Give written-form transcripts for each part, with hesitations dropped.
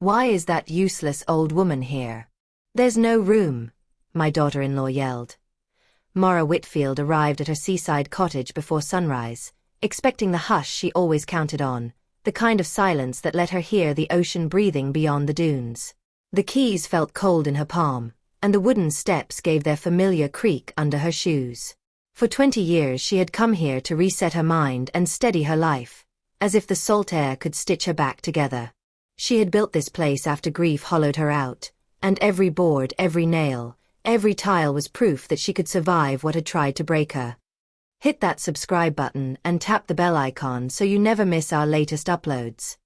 Why is that useless old woman here? There's no room, my daughter-in-law yelled. Mara Whitfield arrived at her seaside cottage before sunrise, expecting the hush she always counted on, the kind of silence that let her hear the ocean breathing beyond the dunes. The keys felt cold in her palm, and the wooden steps gave their familiar creak under her shoes. For 20 years she had come here to reset her mind and steady her life, as if the salt air could stitch her back together. She had built this place after grief hollowed her out, and every board, every nail, every tile was proof that she could survive what had tried to break her. Hit that subscribe button and tap the bell icon so you never miss our latest uploads.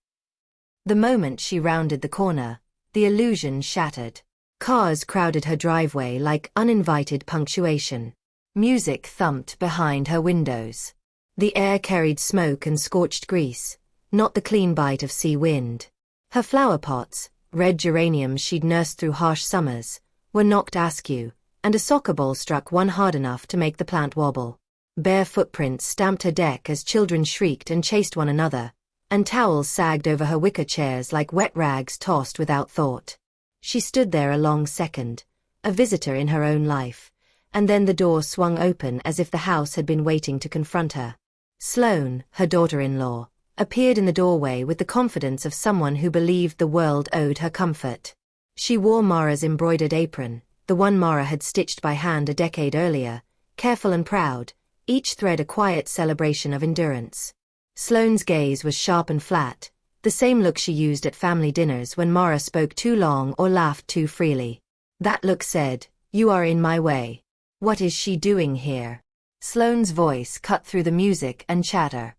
The moment she rounded the corner, the illusion shattered. Cars crowded her driveway like uninvited punctuation. Music thumped behind her windows. The air carried smoke and scorched grease, not the clean bite of sea wind. Her flowerpots, red geraniums she'd nursed through harsh summers, were knocked askew, and a soccer ball struck one hard enough to make the plant wobble. Bare footprints stamped her deck as children shrieked and chased one another, and towels sagged over her wicker chairs like wet rags tossed without thought. She stood there a long second, a visitor in her own life, and then the door swung open as if the house had been waiting to confront her. Sloane, her daughter-in-law, appeared in the doorway with the confidence of someone who believed the world owed her comfort. She wore Mara's embroidered apron, the one Mara had stitched by hand a decade earlier, careful and proud, each thread a quiet celebration of endurance. Sloane's gaze was sharp and flat, the same look she used at family dinners when Mara spoke too long or laughed too freely. That look said, "You are in my way." "What is she doing here?" Sloane's voice cut through the music and chatter.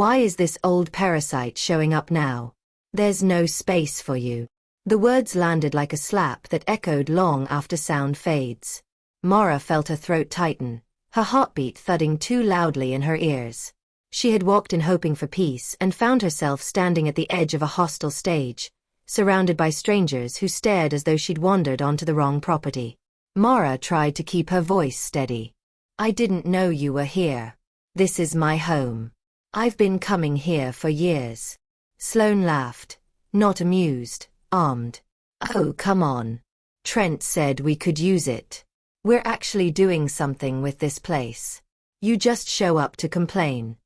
"Why is this old parasite showing up now? There's no space for you." The words landed like a slap that echoed long after sound fades. Mara felt her throat tighten, her heartbeat thudding too loudly in her ears. She had walked in hoping for peace and found herself standing at the edge of a hostile stage, surrounded by strangers who stared as though she'd wandered onto the wrong property. Mara tried to keep her voice steady. "I didn't know you were here. This is my home. I've been coming here for years." Sloane laughed, not amused, armed. "Oh, come on. Trent said we could use it. We're actually doing something with this place. You just show up to complain."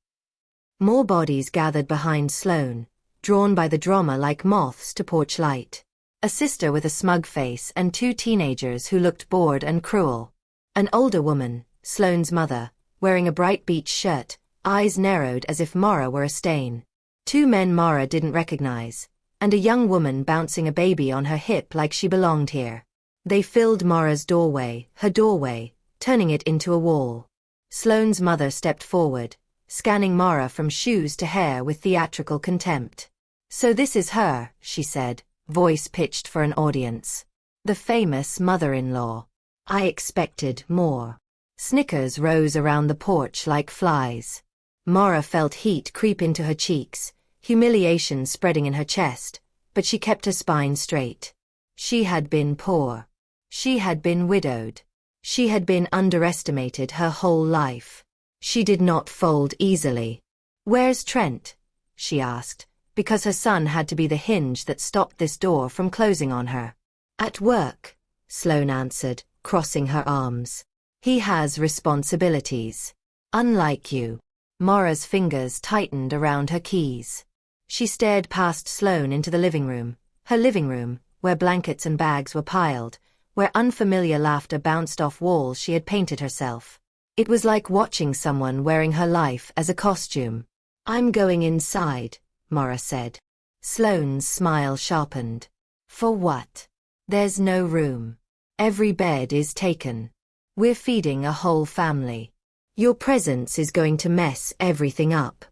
More bodies gathered behind Sloane, drawn by the drama like moths to porch light. A sister with a smug face and 2 teenagers who looked bored and cruel. An older woman, Sloane's mother, wearing a bright beach shirt, eyes narrowed as if Mara were a stain. 2 men Mara didn't recognize, and a young woman bouncing a baby on her hip like she belonged here. They filled Mara's doorway, her doorway, turning it into a wall. Sloane's mother stepped forward, scanning Mara from shoes to hair with theatrical contempt. "So this is her," she said, voice pitched for an audience. "The famous mother-in-law. I expected more." Snickers rose around the porch like flies. Mara felt heat creep into her cheeks, humiliation spreading in her chest, but she kept her spine straight. She had been poor. She had been widowed. She had been underestimated her whole life. She did not fold easily. "Where's Trent?" she asked, because her son had to be the hinge that stopped this door from closing on her. "At work," Sloane answered, crossing her arms. "He has responsibilities. Unlike you." Mara's fingers tightened around her keys. She stared past Sloane into the living room, her living room, where blankets and bags were piled, where unfamiliar laughter bounced off walls she had painted herself. It was like watching someone wearing her life as a costume. "I'm going inside," Mara said. Sloane's smile sharpened. "For what? There's no room. Every bed is taken. We're feeding a whole family. Your presence is going to mess everything up."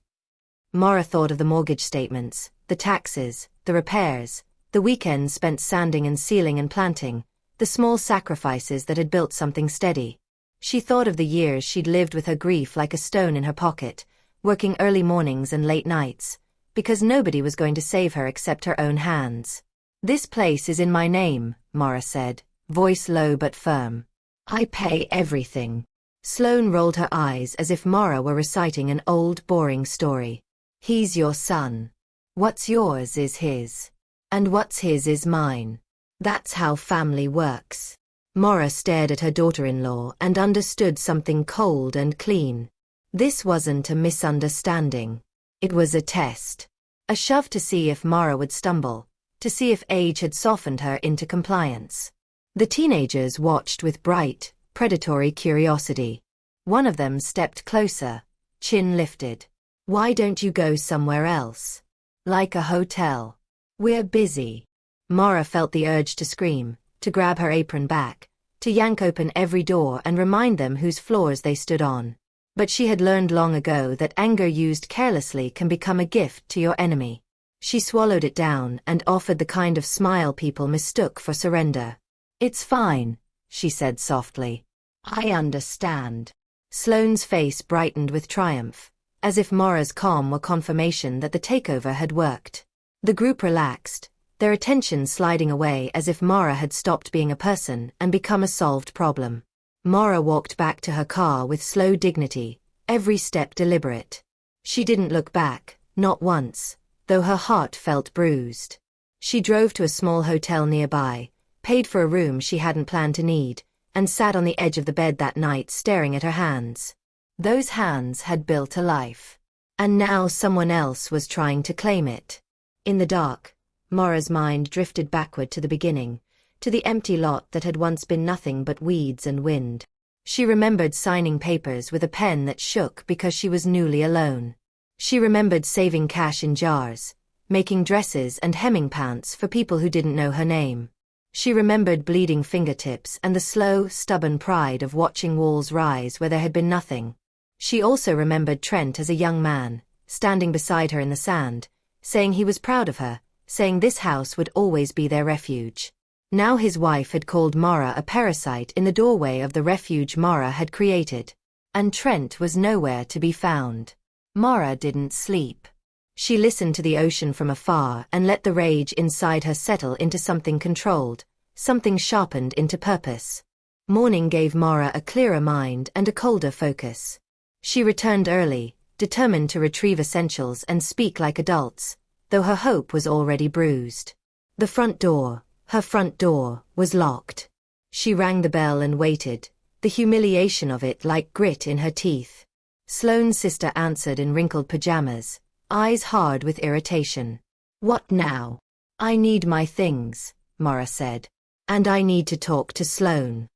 Mara thought of the mortgage statements, the taxes, the repairs, the weekends spent sanding and sealing and planting, the small sacrifices that had built something steady. She thought of the years she'd lived with her grief like a stone in her pocket, working early mornings and late nights, because nobody was going to save her except her own hands. "This place is in my name," Mara said, voice low but firm. "I pay everything." Sloane rolled her eyes as if Mara were reciting an old, boring story. "He's your son. What's yours is his." And what's his is mine. That's how family works. Maura stared at her daughter-in-law and understood something cold and clean. This wasn't a misunderstanding. It was a test. A shove to see if Maura would stumble, to see if age had softened her into compliance. The teenagers watched with bright, predatory curiosity. One of them stepped closer, chin lifted. Why don't you go somewhere else? Like a hotel. We're busy. Maura felt the urge to scream, to grab her apron back, to yank open every door and remind them whose floors they stood on. But she had learned long ago that anger used carelessly can become a gift to your enemy. She swallowed it down and offered the kind of smile people mistook for surrender. It's fine, she said softly. I understand. Sloane's face brightened with triumph, as if Maura's calm were confirmation that the takeover had worked. The group relaxed, their attention sliding away as if Maura had stopped being a person and become a solved problem. Maura walked back to her car with slow dignity, every step deliberate. She didn't look back, not once, though her heart felt bruised. She drove to a small hotel nearby, paid for a room she hadn't planned to need, and sat on the edge of the bed that night staring at her hands. Those hands had built a life. And now someone else was trying to claim it. In the dark, Maura's mind drifted backward to the beginning, to the empty lot that had once been nothing but weeds and wind. She remembered signing papers with a pen that shook because she was newly alone. She remembered saving cash in jars, making dresses and hemming pants for people who didn't know her name. She remembered bleeding fingertips and the slow, stubborn pride of watching walls rise where there had been nothing. She also remembered Trent as a young man, standing beside her in the sand, saying he was proud of her, saying this house would always be their refuge. Now his wife had called Maura a parasite in the doorway of the refuge Maura had created. And Trent was nowhere to be found. Maura didn't sleep. She listened to the ocean from afar and let the rage inside her settle into something controlled, something sharpened into purpose. Morning gave Maura a clearer mind and a colder focus. She returned early, determined to retrieve essentials and speak like adults, though her hope was already bruised. The front door, her front door, was locked. She rang the bell and waited, the humiliation of it like grit in her teeth. Sloane's sister answered in wrinkled pajamas, eyes hard with irritation. What now? I need my things, Maura said. And I need to talk to Sloane.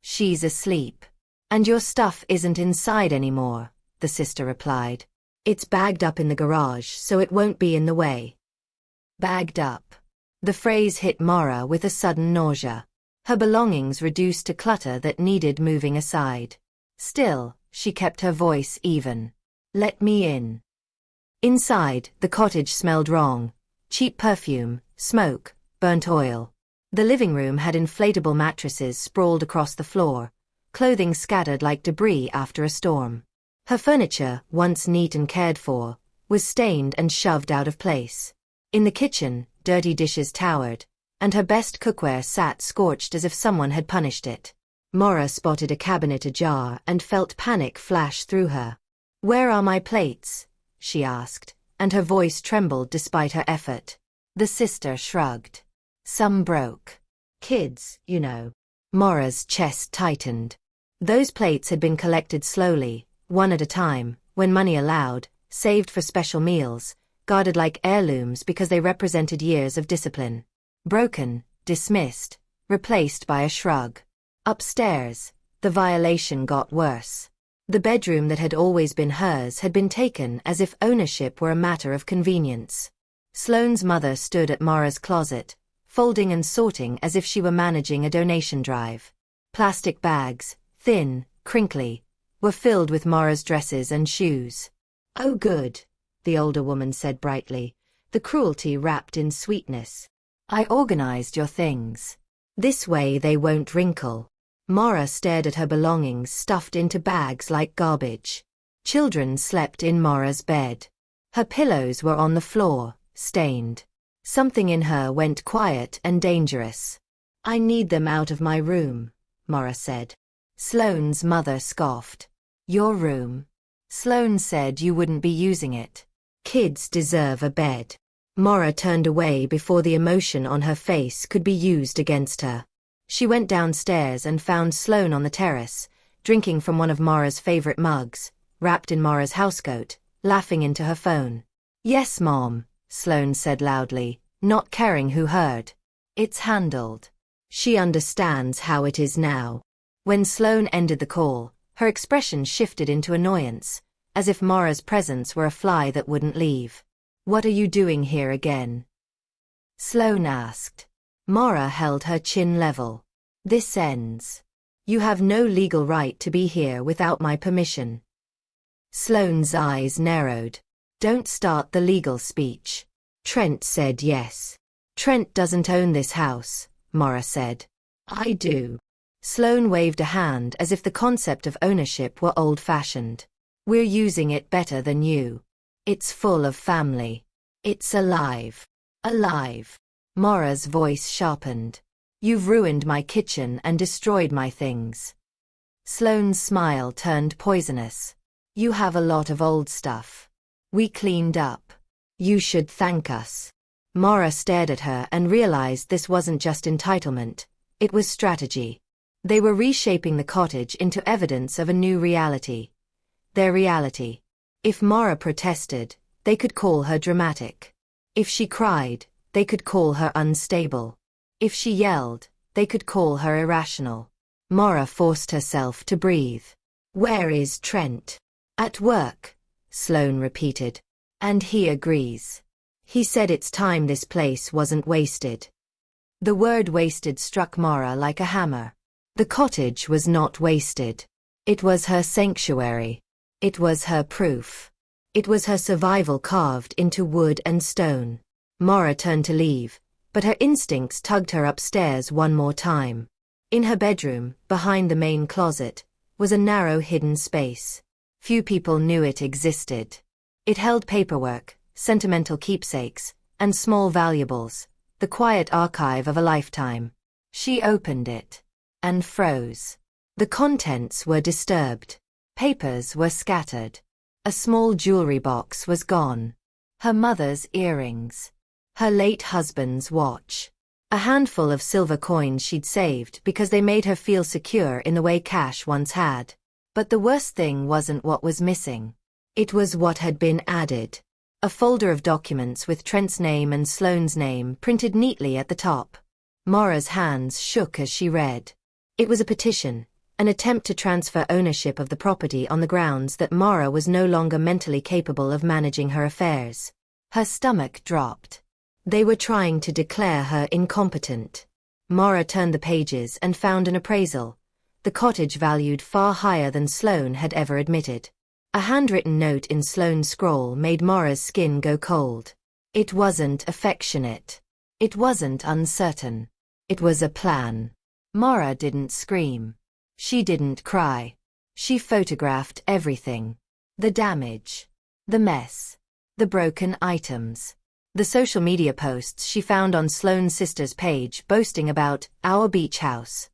She's asleep. And your stuff isn't inside anymore, the sister replied. It's bagged up in the garage so it won't be in the way. Bagged up. The phrase hit Maura with a sudden nausea. Her belongings reduced to clutter that needed moving aside. Still, she kept her voice even. Let me in. Inside, the cottage smelled wrong. Cheap perfume, smoke, burnt oil. The living room had inflatable mattresses sprawled across the floor, clothing scattered like debris after a storm. Her furniture, once neat and cared for, was stained and shoved out of place. In the kitchen, dirty dishes towered, and her best cookware sat scorched as if someone had punished it. Maura spotted a cabinet ajar and felt panic flash through her. Where are my plates? She asked, and her voice trembled despite her effort. The sister shrugged. Some broke. Kids, you know. Maura's chest tightened. Those plates had been collected slowly, one at a time, when money allowed, saved for special meals, guarded like heirlooms because they represented years of discipline. Broken, dismissed, replaced by a shrug. Upstairs, the violation got worse. The bedroom that had always been hers had been taken as if ownership were a matter of convenience. Sloane's mother stood at Maura's closet, folding and sorting as if she were managing a donation drive. Plastic bags, thin, crinkly, were filled with Maura's dresses and shoes. Oh good, the older woman said brightly, the cruelty wrapped in sweetness. I organized your things. This way they won't wrinkle. Maura stared at her belongings stuffed into bags like garbage. Children slept in Maura's bed. Her pillows were on the floor, stained. Something in her went quiet and dangerous. I need them out of my room, Maura said. Sloane's mother scoffed. Your room? Sloane said you wouldn't be using it. Kids deserve a bed. Mara turned away before the emotion on her face could be used against her. She went downstairs and found Sloane on the terrace, drinking from one of Mara's favorite mugs, wrapped in Mara's housecoat, laughing into her phone. "Yes, Mom," Sloane said loudly, not caring who heard. "It's handled. She understands how it is now." When Sloane ended the call, her expression shifted into annoyance, as if Mara's presence were a fly that wouldn't leave. "What are you doing here again?" Sloane asked. Mara held her chin level. "This ends. You have no legal right to be here without my permission." Sloane's eyes narrowed. "Don't start the legal speech." Trent said yes. "Trent doesn't own this house," Mara said. "I do." Sloane waved a hand as if the concept of ownership were old-fashioned. "We're using it better than you. It's full of family. It's alive." "Alive." Mara's voice sharpened. "You've ruined my kitchen and destroyed my things." Sloane's smile turned poisonous. "You have a lot of old stuff. We cleaned up. You should thank us." Mara stared at her and realized this wasn't just entitlement, it was strategy. They were reshaping the cottage into evidence of a new reality. Their reality. If Mara protested, they could call her dramatic. If she cried, they could call her unstable. If she yelled, they could call her irrational. Mara forced herself to breathe. "Where is Trent?" "At work," Sloane repeated. "And he agrees. He said it's time this place wasn't wasted." The word wasted struck Mara like a hammer. The cottage was not wasted. It was her sanctuary. It was her proof. It was her survival carved into wood and stone. Mara turned to leave, but her instincts tugged her upstairs one more time. In her bedroom, behind the main closet, was a narrow hidden space. Few people knew it existed. It held paperwork, sentimental keepsakes, and small valuables, the quiet archive of a lifetime. She opened it and froze. The contents were disturbed. Papers were scattered. A small jewelry box was gone. Her mother's earrings. Her late husband's watch. A handful of silver coins she'd saved because they made her feel secure in the way cash once had. But the worst thing wasn't what was missing. It was what had been added. A folder of documents with Trent's name and Sloane's name printed neatly at the top. Mara's hands shook as she read. It was a petition, an attempt to transfer ownership of the property on the grounds that Mara was no longer mentally capable of managing her affairs. Her stomach dropped. They were trying to declare her incompetent. Mara turned the pages and found an appraisal, the cottage valued far higher than Sloane had ever admitted. A handwritten note in Sloane's scroll made Mara's skin go cold. It wasn't affectionate. It wasn't uncertain. It was a plan. Mara didn't scream. She didn't cry. She photographed everything. The damage. The mess. The broken items. The social media posts she found on Sloane's sister's page boasting about our beach house.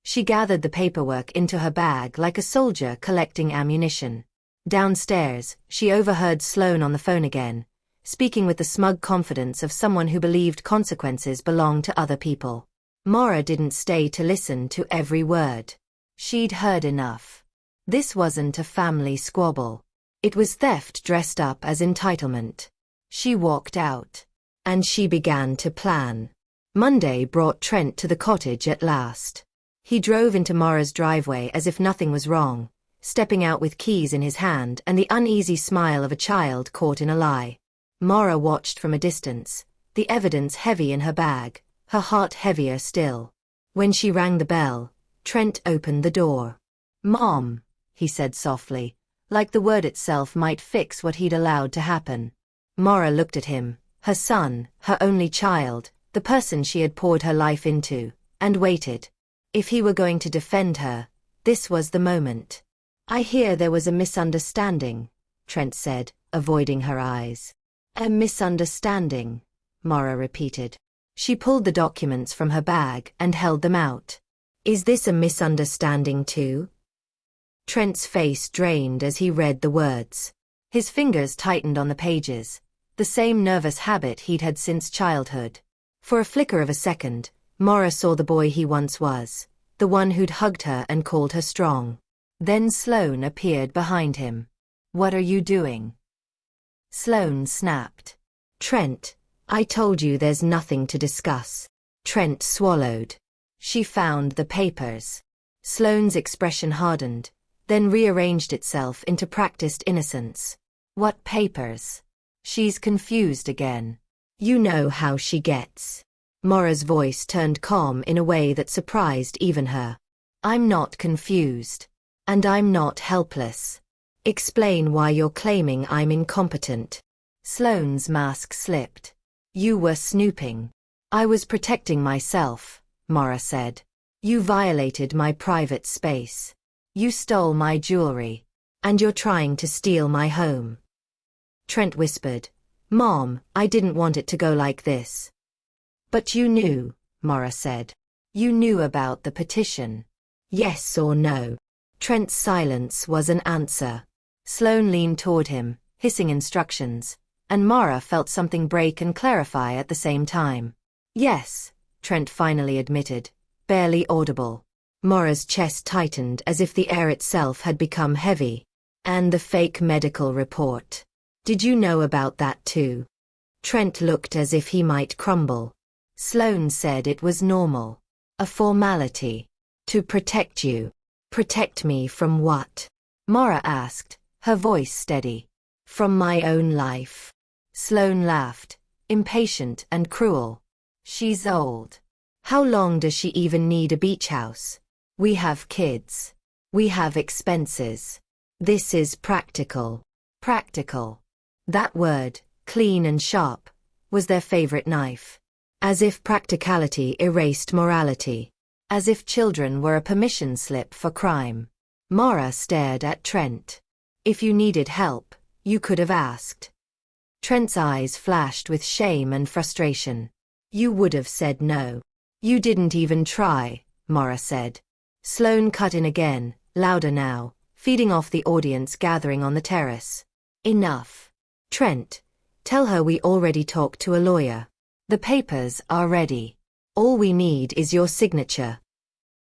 She gathered the paperwork into her bag like a soldier collecting ammunition. Downstairs, she overheard Sloane on the phone again, speaking with the smug confidence of someone who believed consequences belonged to other people. Mara didn't stay to listen to every word. She'd heard enough. This wasn't a family squabble. It was theft dressed up as entitlement. She walked out. And she began to plan. Monday brought Trent to the cottage at last. He drove into Mara's driveway as if nothing was wrong, stepping out with keys in his hand and the uneasy smile of a child caught in a lie. Mara watched from a distance, the evidence heavy in her bag, her heart heavier still. When she rang the bell, Trent opened the door. "Mom," he said softly, like the word itself might fix what he'd allowed to happen. Mara looked at him, her son, her only child, the person she had poured her life into, and waited. If he were going to defend her, this was the moment. "I hear there was a misunderstanding," Trent said, avoiding her eyes. "A misunderstanding," Mara repeated. She pulled the documents from her bag and held them out. "Is this a misunderstanding too?" Trent's face drained as he read the words. His fingers tightened on the pages. the same nervous habit he'd had since childhood. For a flicker of a second, Mara saw the boy he once was, the one who'd hugged her and called her strong. Then Sloane appeared behind him. "What are you doing?" Sloane snapped. "Trent, I told you there's nothing to discuss." Trent swallowed. "She found the papers." Sloane's expression hardened, then rearranged itself into practiced innocence. "What papers?" She's confused again. "You know how she gets." Mora's voice turned calm in a way that surprised even her. "I'm not confused. And I'm not helpless. Explain why you're claiming I'm incompetent." Sloane's mask slipped. "You were snooping." "I was protecting myself," Mara said. "You violated my private space. You stole my jewelry. And you're trying to steal my home." Trent whispered, "Mom, I didn't want it to go like this." "But you knew," Mara said. "You knew about the petition. Yes or no?" Trent's silence was an answer. Sloane leaned toward him, hissing instructions, and Mara felt something break and clarify at the same time. "Yes," Trent finally admitted, barely audible. Mara's chest tightened as if the air itself had become heavy. "And the fake medical report. Did you know about that too?" Trent looked as if he might crumble. Sloane said it was normal. "A formality. To protect you." "Protect me from what?" Mara asked, her voice steady. "From my own life." Sloane laughed, impatient and cruel. "She's old. How long does she even need a beach house? We have kids. We have expenses. This is practical." Practical. That word, clean and sharp, was their favorite knife. As if practicality erased morality. As if children were a permission slip for crime. Mara stared at Trent. "If you needed help, you could have asked." Trent's eyes flashed with shame and frustration. "You would have said no. You didn't even try," Mara said. Sloane cut in again, louder now, feeding off the audience gathering on the terrace. "Enough. Trent, tell her we already talked to a lawyer. The papers are ready. All we need is your signature."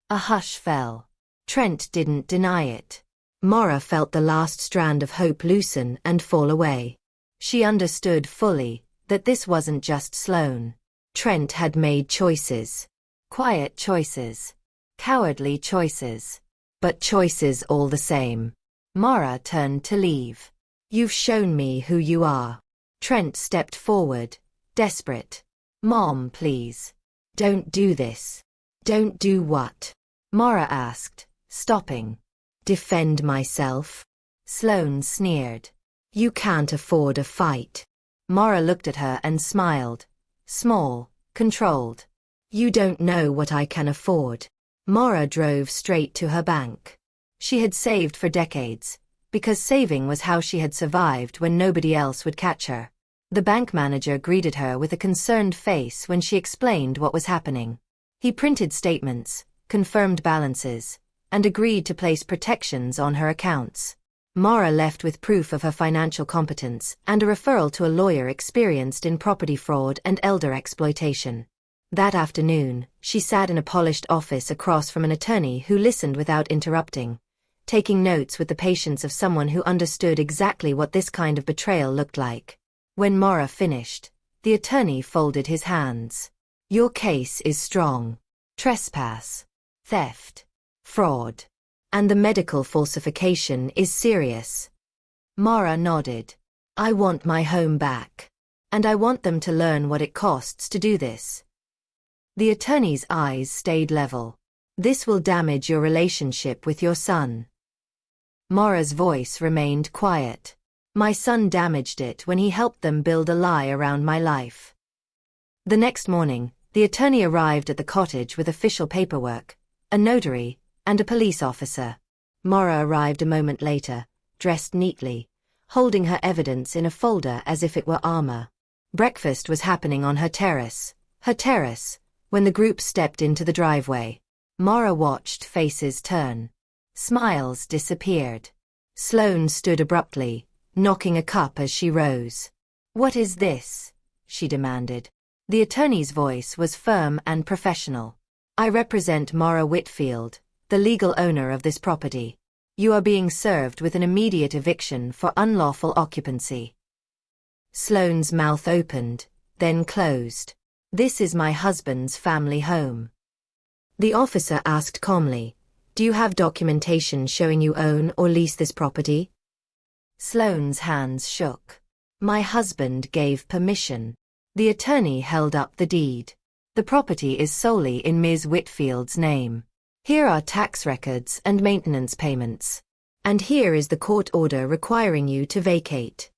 A hush fell. Trent didn't deny it. Mara felt the last strand of hope loosen and fall away. She understood fully that this wasn't just Sloane. Trent had made choices. Quiet choices. Cowardly choices. But choices all the same. Mara turned to leave. "You've shown me who you are." Trent stepped forward, desperate. "Mom, please. Don't do this." "Don't do what?" Mara asked, stopping. "Defend myself." Sloane sneered. "You can't afford a fight." Mara looked at her and smiled. Small, controlled. "You don't know what I can afford." Mara drove straight to her bank. She had saved for decades, because saving was how she had survived when nobody else would catch her. The bank manager greeted her with a concerned face when she explained what was happening. He printed statements, confirmed balances, and agreed to place protections on her accounts. Mara left with proof of her financial competence and a referral to a lawyer experienced in property fraud and elder exploitation. That afternoon, she sat in a polished office across from an attorney who listened without interrupting, taking notes with the patience of someone who understood exactly what this kind of betrayal looked like. When Mara finished, the attorney folded his hands. "Your case is strong. Trespass, theft, fraud, and the medical falsification is serious." Mara nodded. "I want my home back. And I want them to learn what it costs to do this." The attorney's eyes stayed level. "This will damage your relationship with your son." Mara's voice remained quiet. "My son damaged it when he helped them build a lie around my life." The next morning, the attorney arrived at the cottage with official paperwork, a notary, and a police officer. Mara arrived a moment later, dressed neatly, holding her evidence in a folder as if it were armor. Breakfast was happening on her terrace, when the group stepped into the driveway. Mara watched faces turn. Smiles disappeared. Sloane stood abruptly, knocking a cup as she rose. "What is this?" she demanded. The attorney's voice was firm and professional. "I represent Mara Whitfield, the legal owner of this property. You are being served with an immediate eviction for unlawful occupancy." Sloane's mouth opened, then closed. "This is my husband's family home." The officer asked calmly, "Do you have documentation showing you own or lease this property?" Sloane's hands shook. "My husband gave permission." The attorney held up the deed. "The property is solely in Ms. Whitfield's name. Here are tax records and maintenance payments. And here is the court order requiring you to vacate."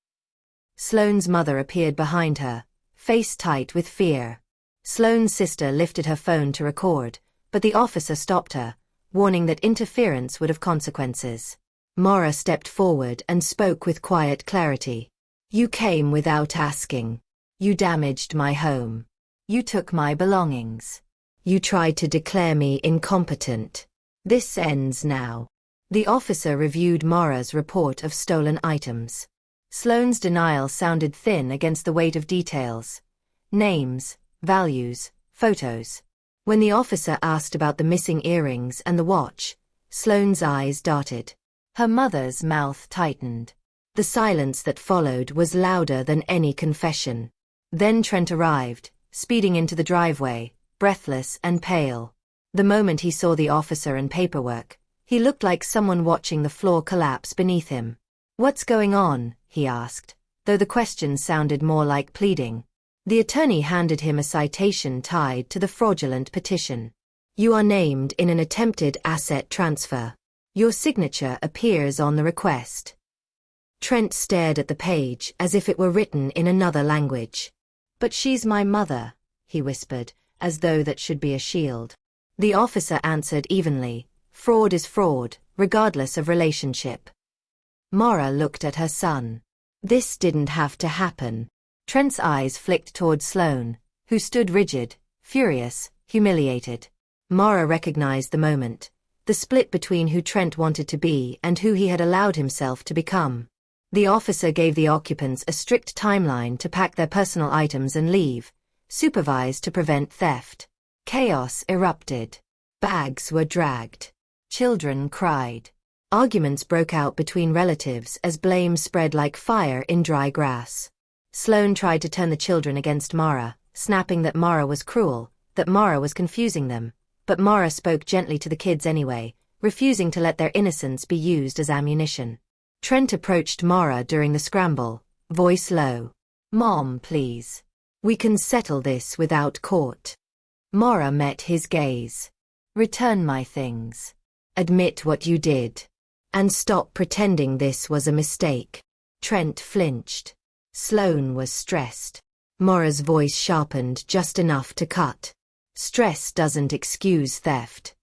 Sloane's mother appeared behind her, face tight with fear. Sloane's sister lifted her phone to record, but the officer stopped her, warning that interference would have consequences. Mara stepped forward and spoke with quiet clarity. "You came without asking. You damaged my home. You took my belongings. You tried to declare me incompetent. This ends now." The officer reviewed Mara's report of stolen items. Sloane's denial sounded thin against the weight of details. Names, values, photos. When the officer asked about the missing earrings and the watch, Sloane's eyes darted. Her mother's mouth tightened. The silence that followed was louder than any confession. Then Trent arrived, speeding into the driveway, breathless and pale. The moment he saw the officer and paperwork, he looked like someone watching the floor collapse beneath him. "What's going on?" he asked, though the question sounded more like pleading. The attorney handed him a citation tied to the fraudulent petition. "You are named in an attempted asset transfer. Your signature appears on the request." Trent stared at the page as if it were written in another language. "But she's my mother," he whispered, as though that should be a shield. The officer answered evenly, "Fraud is fraud, regardless of relationship." Mara looked at her son. This didn't have to happen. Trent's eyes flicked toward Sloane, who stood rigid, furious, humiliated. Mara recognized the moment, the split between who Trent wanted to be and who he had allowed himself to become. The officer gave the occupants a strict timeline to pack their personal items and leave, supervised to prevent theft. Chaos erupted. Bags were dragged. Children cried. Arguments broke out between relatives as blame spread like fire in dry grass. Sloane tried to turn the children against Mara, snapping that Mara was cruel, that Mara was confusing them, but Mara spoke gently to the kids anyway, refusing to let their innocence be used as ammunition. Trent approached Mara during the scramble, voice low. "Mom, please. We can settle this without court." Mara met his gaze. "Return my things. Admit what you did. And stop pretending this was a mistake." Trent flinched. Sloane was stressed. Mara's voice sharpened just enough to cut. "Stress doesn't excuse theft."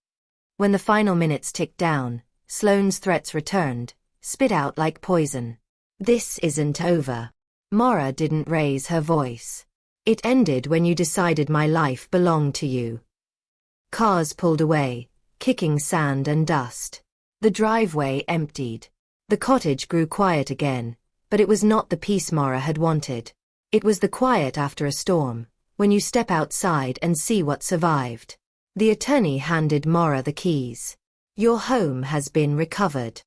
When the final minutes ticked down, Sloane's threats returned, spit out like poison. "This isn't over." Mara didn't raise her voice. "It ended when you decided my life belonged to you." Cars pulled away, kicking sand and dust. The driveway emptied. The cottage grew quiet again, but it was not the peace Mara had wanted. It was the quiet after a storm, when you step outside and see what survived. The attorney handed Mara the keys. "Your home has been recovered."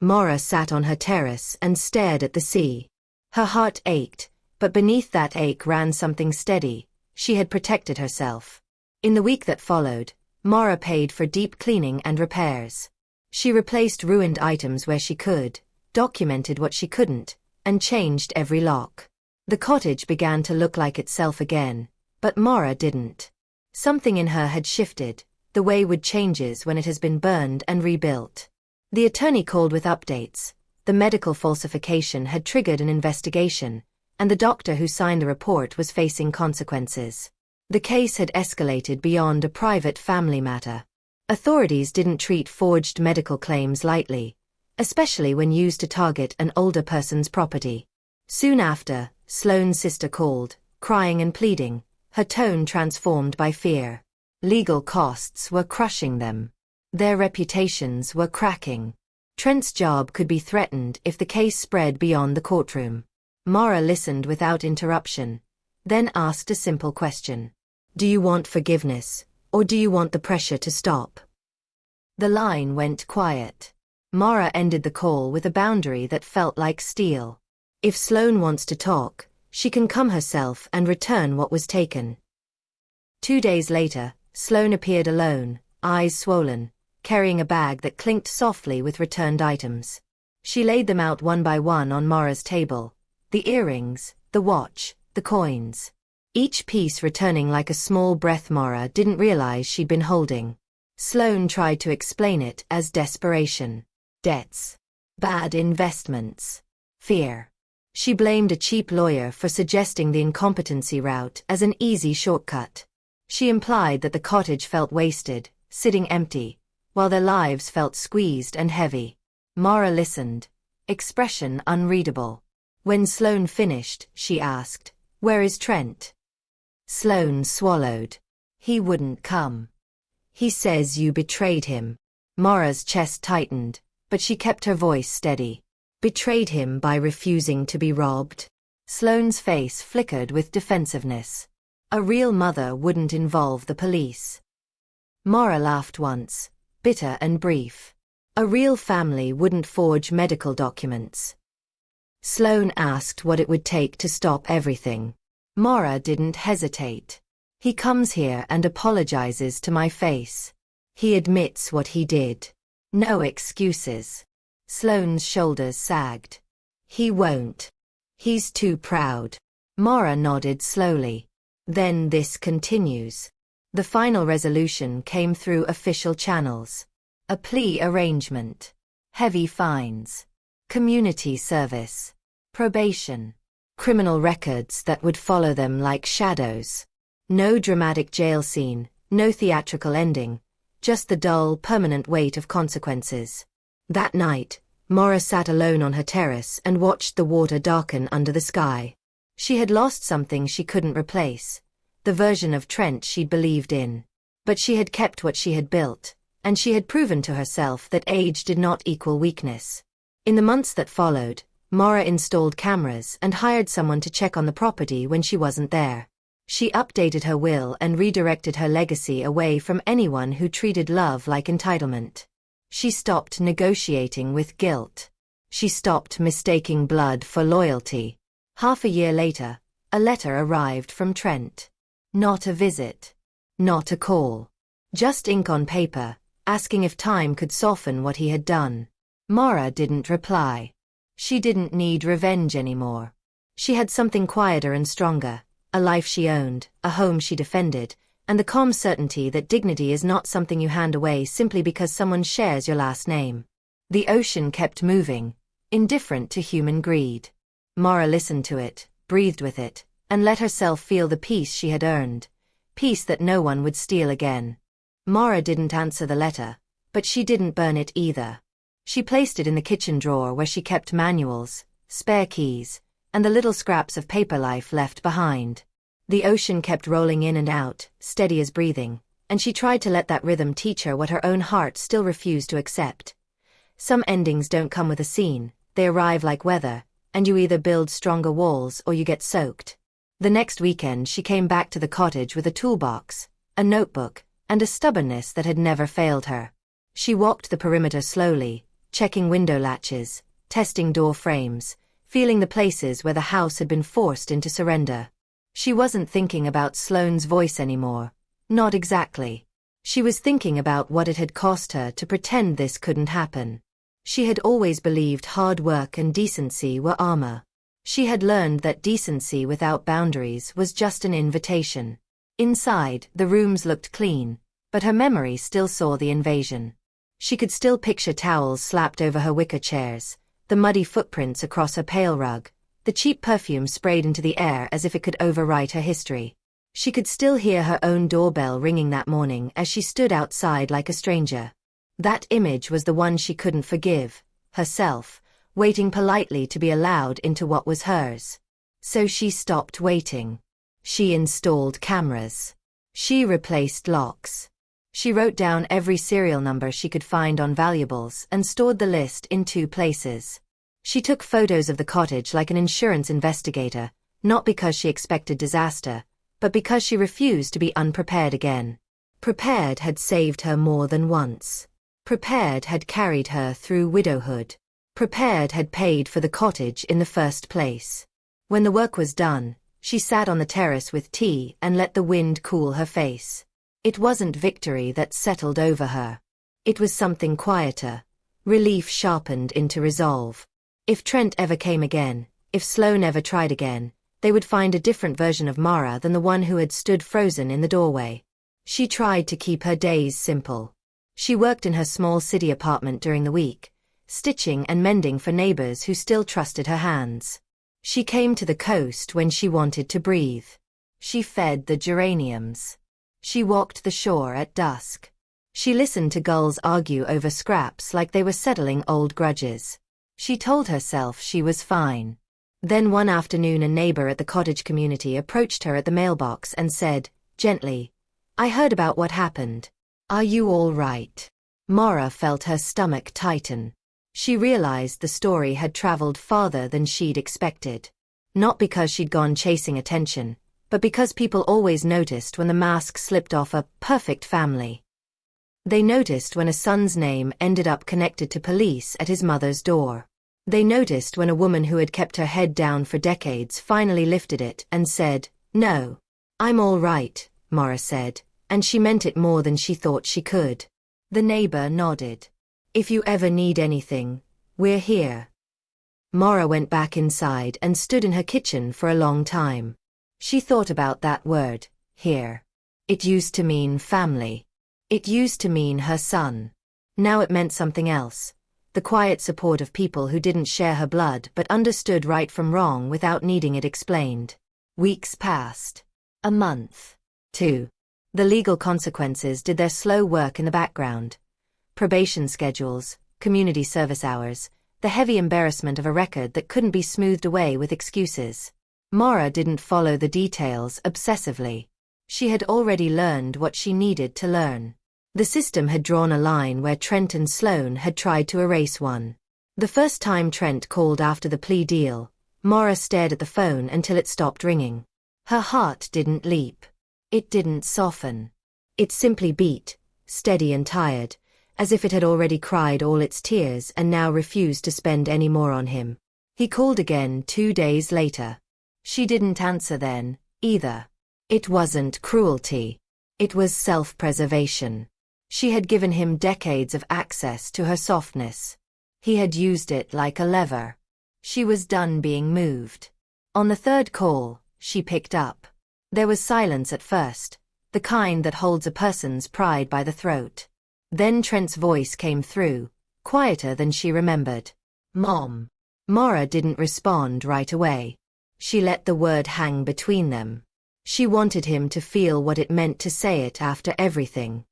Mara sat on her terrace and stared at the sea. Her heart ached, but beneath that ache ran something steady. She had protected herself. In the week that followed, Mara paid for deep cleaning and repairs. She replaced ruined items where she could, documented what she couldn't, and changed every lock. The cottage began to look like itself again, but Mara didn't. Something in her had shifted, the way wood changes when it has been burned and rebuilt. The attorney called with updates. The medical falsification had triggered an investigation, and the doctor who signed the report was facing consequences. The case had escalated beyond a private family matter. Authorities didn't treat forged medical claims lightly, especially when used to target an older person's property. Soon after, Sloane's sister called, crying and pleading, her tone transformed by fear. Legal costs were crushing them. Their reputations were cracking. Trent's job could be threatened if the case spread beyond the courtroom. Mara listened without interruption, then asked a simple question. Do you want forgiveness, or do you want the pressure to stop? The line went quiet. Mara ended the call with a boundary that felt like steel. If Sloane wants to talk, she can come herself and return what was taken. 2 days later, Sloane appeared alone, eyes swollen, carrying a bag that clinked softly with returned items. She laid them out one by one on Mara's table. The earrings, the watch, the coins. Each piece returning like a small breath Mara didn't realize she'd been holding. Sloane tried to explain it as desperation. Debts. Bad investments. Fear. She blamed a cheap lawyer for suggesting the incompetency route as an easy shortcut. She implied that the cottage felt wasted, sitting empty, while their lives felt squeezed and heavy. Mara listened, expression unreadable. When Sloane finished, she asked, "Where is Trent?" Sloane swallowed. "He wouldn't come. He says you betrayed him." Mara's chest tightened, but she kept her voice steady. Betrayed him by refusing to be robbed? Sloane's face flickered with defensiveness. A real mother wouldn't involve the police. Mara laughed once, bitter and brief. A real family wouldn't forge medical documents. Sloane asked what it would take to stop everything. Mara didn't hesitate. He comes here and apologizes to my face. He admits what he did. No excuses. Sloane's shoulders sagged. He won't. He's too proud. Mara nodded slowly. Then this continues. The final resolution came through official channels. A plea arrangement. Heavy fines. Community service. Probation. Criminal records that would follow them like shadows. No dramatic jail scene, no theatrical ending, just the dull, permanent weight of consequences. That night, Mara sat alone on her terrace and watched the water darken under the sky. She had lost something she couldn't replace, the version of Trent she'd believed in. But she had kept what she had built, and she had proven to herself that age did not equal weakness. In the months that followed, Mara installed cameras and hired someone to check on the property when she wasn't there. She updated her will and redirected her legacy away from anyone who treated love like entitlement. She stopped negotiating with guilt. She stopped mistaking blood for loyalty. Half a year later, a letter arrived from Trent. Not a visit. Not a call. Just ink on paper, asking if time could soften what he had done. Mara didn't reply. She didn't need revenge anymore. She had something quieter and stronger, a life she owned, a home she defended, and the calm certainty that dignity is not something you hand away simply because someone shares your last name. The ocean kept moving, indifferent to human greed. Mara listened to it, breathed with it, and let herself feel the peace she had earned, peace that no one would steal again. Mara didn't answer the letter, but she didn't burn it either. She placed it in the kitchen drawer where she kept manuals, spare keys, and the little scraps of paper life left behind. The ocean kept rolling in and out, steady as breathing, and she tried to let that rhythm teach her what her own heart still refused to accept. Some endings don't come with a scene, they arrive like weather, and you either build stronger walls or you get soaked. The next weekend she came back to the cottage with a toolbox, a notebook, and a stubbornness that had never failed her. She walked the perimeter slowly, checking window latches, testing door frames, feeling the places where the house had been forced into surrender. She wasn't thinking about Sloane's voice anymore. Not exactly. She was thinking about what it had cost her to pretend this couldn't happen. She had always believed hard work and decency were armor. She had learned that decency without boundaries was just an invitation. Inside, the rooms looked clean, but her memory still saw the invasion. She could still picture towels slapped over her wicker chairs, the muddy footprints across her pale rug, the cheap perfume sprayed into the air as if it could overwrite her history. She could still hear her own doorbell ringing that morning as she stood outside like a stranger. That image was the one she couldn't forgive, herself, waiting politely to be allowed into what was hers. So she stopped waiting. She installed cameras. She replaced locks. She wrote down every serial number she could find on valuables and stored the list in 2 places. She took photos of the cottage like an insurance investigator, not because she expected disaster, but because she refused to be unprepared again. Prepared had saved her more than once. Prepared had carried her through widowhood. Prepared had paid for the cottage in the first place. When the work was done, she sat on the terrace with tea and let the wind cool her face. It wasn't victory that settled over her. It was something quieter, relief sharpened into resolve. If Trent ever came again, if Sloane ever tried again, they would find a different version of Mara than the one who had stood frozen in the doorway. She tried to keep her days simple. She worked in her small city apartment during the week, stitching and mending for neighbors who still trusted her hands. She came to the coast when she wanted to breathe. She fed the geraniums. She walked the shore at dusk. She listened to gulls argue over scraps like they were settling old grudges. She told herself she was fine. Then one afternoon a neighbor at the cottage community approached her at the mailbox and said, gently, "I heard about what happened. Are you all right?" Mara felt her stomach tighten. She realized the story had traveled farther than she'd expected. Not because she'd gone chasing attention, but because people always noticed when the mask slipped off a perfect family. They noticed when a son's name ended up connected to police at his mother's door. They noticed when a woman who had kept her head down for decades finally lifted it and said, "No. I'm all right," Mara said, and she meant it more than she thought she could. The neighbor nodded. "If you ever need anything, we're here." Mara went back inside and stood in her kitchen for a long time. She thought about that word, here. It used to mean family. It used to mean her son. Now it meant something else. The quiet support of people who didn't share her blood but understood right from wrong without needing it explained. Weeks passed. A month. 2. The legal consequences did their slow work in the background. Probation schedules, community service hours, the heavy embarrassment of a record that couldn't be smoothed away with excuses. Mara didn't follow the details obsessively. She had already learned what she needed to learn. The system had drawn a line where Trent and Sloane had tried to erase one. The first time Trent called after the plea deal, Mara stared at the phone until it stopped ringing. Her heart didn't leap. It didn't soften. It simply beat, steady and tired, as if it had already cried all its tears and now refused to spend any more on him. He called again 2 days later. She didn't answer then, either. It wasn't cruelty. It was self-preservation. She had given him decades of access to her softness. He had used it like a lever. She was done being moved. On the third call, she picked up. There was silence at first, the kind that holds a person's pride by the throat. Then Trent's voice came through, quieter than she remembered. "Mom." Mara didn't respond right away. She let the word hang between them. She wanted him to feel what it meant to say it after everything.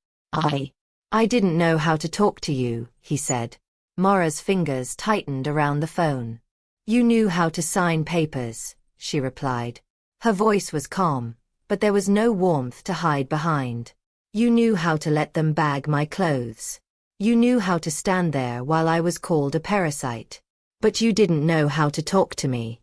I didn't know how to talk to you," he said. Mara's fingers tightened around the phone. "You knew how to sign papers," she replied. Her voice was calm, but there was no warmth to hide behind. "You knew how to let them bag my clothes. You knew how to stand there while I was called a parasite. But you didn't know how to talk to me."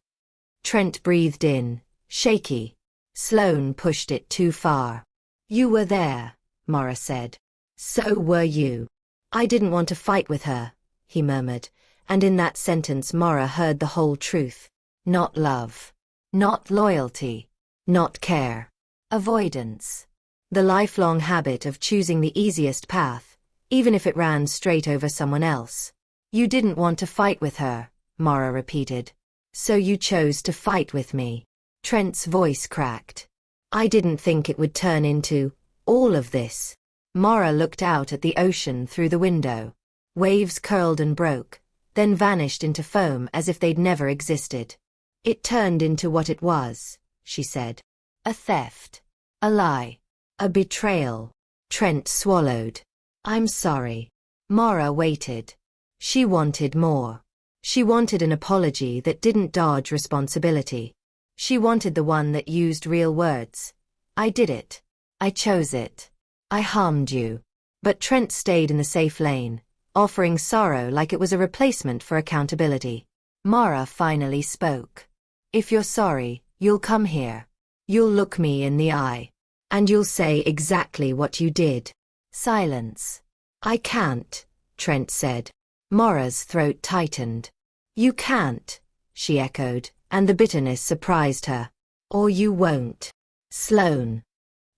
Trent breathed in, shaky. Sloane pushed it too far. "You were there," Mara said. "So were you." "I didn't want to fight with her," he murmured, and in that sentence Mara heard the whole truth. Not love. Not loyalty. Not care. Avoidance. The lifelong habit of choosing the easiest path, even if it ran straight over someone else. "You didn't want to fight with her," Mara repeated. "So you chose to fight with me." Trent's voice cracked. "I didn't think it would turn into all of this." Mara looked out at the ocean through the window. Waves curled and broke, then vanished into foam as if they'd never existed. "It turned into what it was," she said. "A theft. A lie. A betrayal." Trent swallowed. "I'm sorry." Mara waited. She wanted more. She wanted an apology that didn't dodge responsibility. She wanted the one that used real words. "I did it. I chose it. I harmed you." But Trent stayed in the safe lane, offering sorrow like it was a replacement for accountability. Mara finally spoke. If you're sorry, you'll come here. You'll look me in the eye. And you'll say exactly what you did. Silence. I can't, Trent said. Mara's throat tightened. You can't, she echoed, and the bitterness surprised her. Or you won't. Sloane.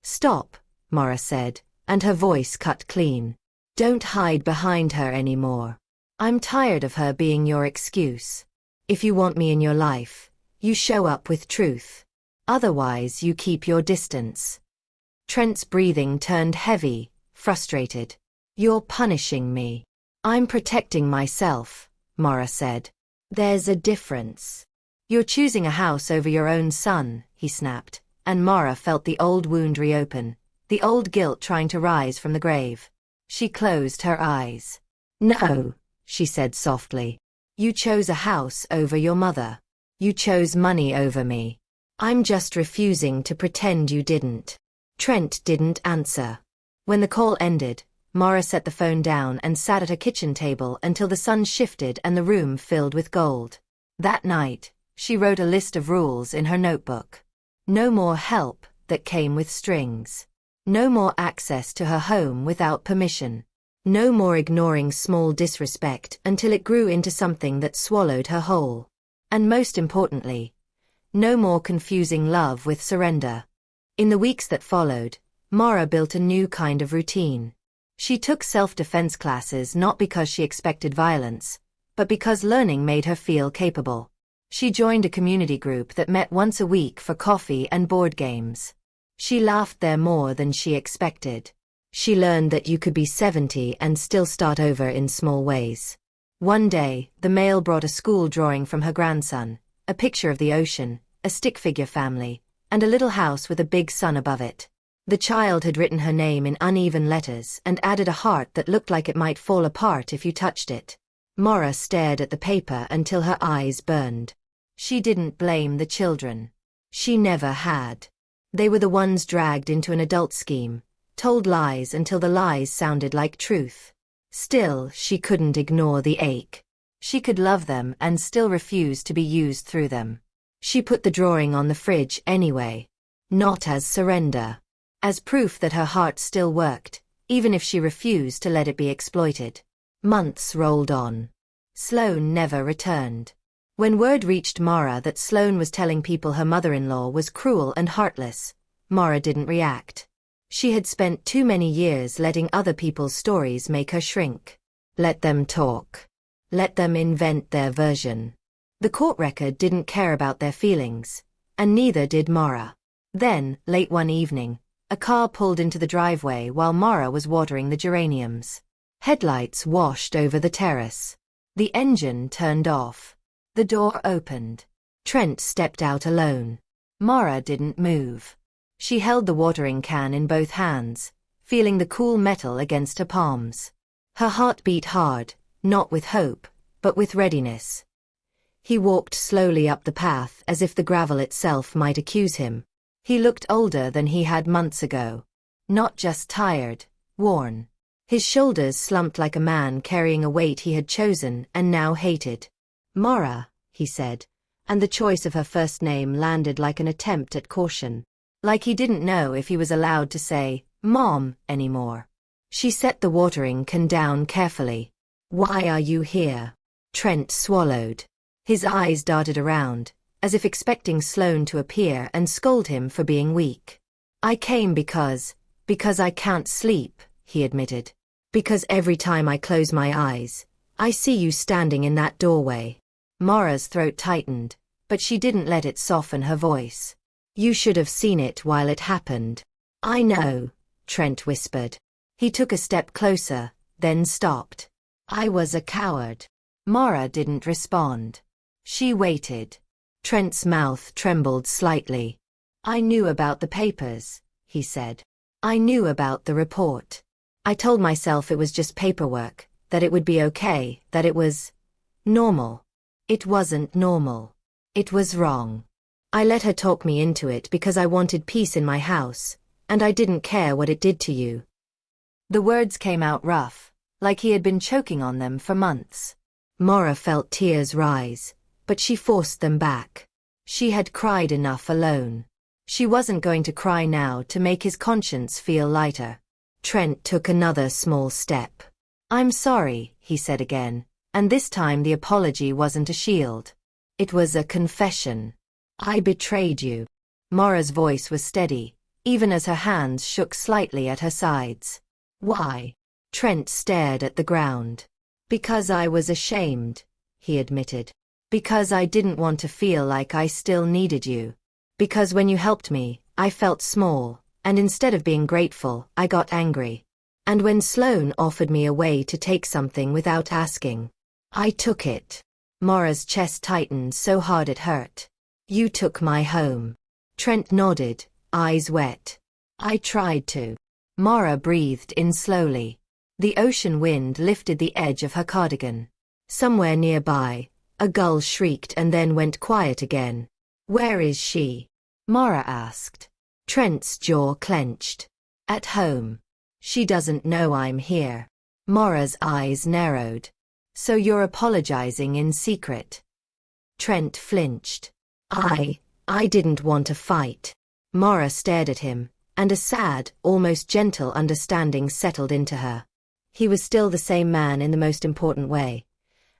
Stop, Mara said, and her voice cut clean. Don't hide behind her anymore. I'm tired of her being your excuse. If you want me in your life, you show up with truth. Otherwise you keep your distance. Trent's breathing turned heavy, frustrated. You're punishing me. I'm protecting myself, Mara said. There's a difference. You're choosing a house over your own son, he snapped, and Mara felt the old wound reopen, the old guilt trying to rise from the grave. She closed her eyes. No, she said softly. You chose a house over your mother. You chose money over me. I'm just refusing to pretend you didn't. Trent didn't answer. When the call ended, Mara set the phone down and sat at a kitchen table until the sun shifted and the room filled with gold. That night, she wrote a list of rules in her notebook. No more help that came with strings. No more access to her home without permission. No more ignoring small disrespect until it grew into something that swallowed her whole. And most importantly, no more confusing love with surrender. In the weeks that followed, Mara built a new kind of routine. She took self-defense classes not because she expected violence, but because learning made her feel capable. She joined a community group that met once a week for coffee and board games. She laughed there more than she expected. She learned that you could be 70 and still start over in small ways. One day, the mail brought a school drawing from her grandson, a picture of the ocean, a stick-figure family, and a little house with a big sun above it. The child had written her name in uneven letters and added a heart that looked like it might fall apart if you touched it. Mara stared at the paper until her eyes burned. She didn't blame the children. She never had. They were the ones dragged into an adult scheme, told lies until the lies sounded like truth. Still, she couldn't ignore the ache. She could love them and still refuse to be used through them. She put the drawing on the fridge anyway. Not as surrender. As proof that her heart still worked, even if she refused to let it be exploited. Months rolled on. Sloane never returned. When word reached Mara that Sloane was telling people her mother-in-law was cruel and heartless, Mara didn't react. She had spent too many years letting other people's stories make her shrink. Let them talk. Let them invent their version. The court record didn't care about their feelings, and neither did Mara. Then, late one evening, a car pulled into the driveway while Mara was watering the geraniums. Headlights washed over the terrace. The engine turned off. The door opened. Trent stepped out alone. Mara didn't move. She held the watering can in both hands, feeling the cool metal against her palms. Her heart beat hard, not with hope, but with readiness. He walked slowly up the path as if the gravel itself might accuse him. He looked older than he had months ago. Not just tired, worn. His shoulders slumped like a man carrying a weight he had chosen and now hated. Mara, he said, and the choice of her first name landed like an attempt at caution. Like he didn't know if he was allowed to say, Mom, anymore. She set the watering can down carefully. Why are you here? Trent swallowed. His eyes darted around, as if expecting Sloane to appear and scold him for being weak. I came because I can't sleep, he admitted. Because every time I close my eyes, I see you standing in that doorway. Mara's throat tightened, but she didn't let it soften her voice. You should have seen it while it happened. I know, Trent whispered. He took a step closer, then stopped. I was a coward. Mara didn't respond. She waited. Trent's mouth trembled slightly. I knew about the papers, he said. I knew about the report. I told myself it was just paperwork, that it would be okay, that it was normal. It wasn't normal. It was wrong. I let her talk me into it because I wanted peace in my house, and I didn't care what it did to you. The words came out rough, like he had been choking on them for months. Mara felt tears rise, but she forced them back. She had cried enough alone. She wasn't going to cry now to make his conscience feel lighter. Trent took another small step. "I'm sorry," he said again, and this time the apology wasn't a shield. It was a confession. "I betrayed you." Mora's voice was steady, even as her hands shook slightly at her sides. "Why?" Trent stared at the ground. "Because I was ashamed," he admitted. "Because I didn't want to feel like I still needed you. Because when you helped me, I felt small, and instead of being grateful, I got angry. And when Sloane offered me a way to take something without asking, I took it." Mora's chest tightened so hard it hurt. "You took my home." Trent nodded, eyes wet. "I tried to." Mora breathed in slowly. The ocean wind lifted the edge of her cardigan. Somewhere nearby, a gull shrieked and then went quiet again. "Where is she?" Mora asked. Trent's jaw clenched. "At home. She doesn't know I'm here." Mora's eyes narrowed. "So you're apologizing in secret?" Trent flinched. I didn't want to fight." Mora stared at him, and a sad, almost gentle understanding settled into her. He was still the same man in the most important way.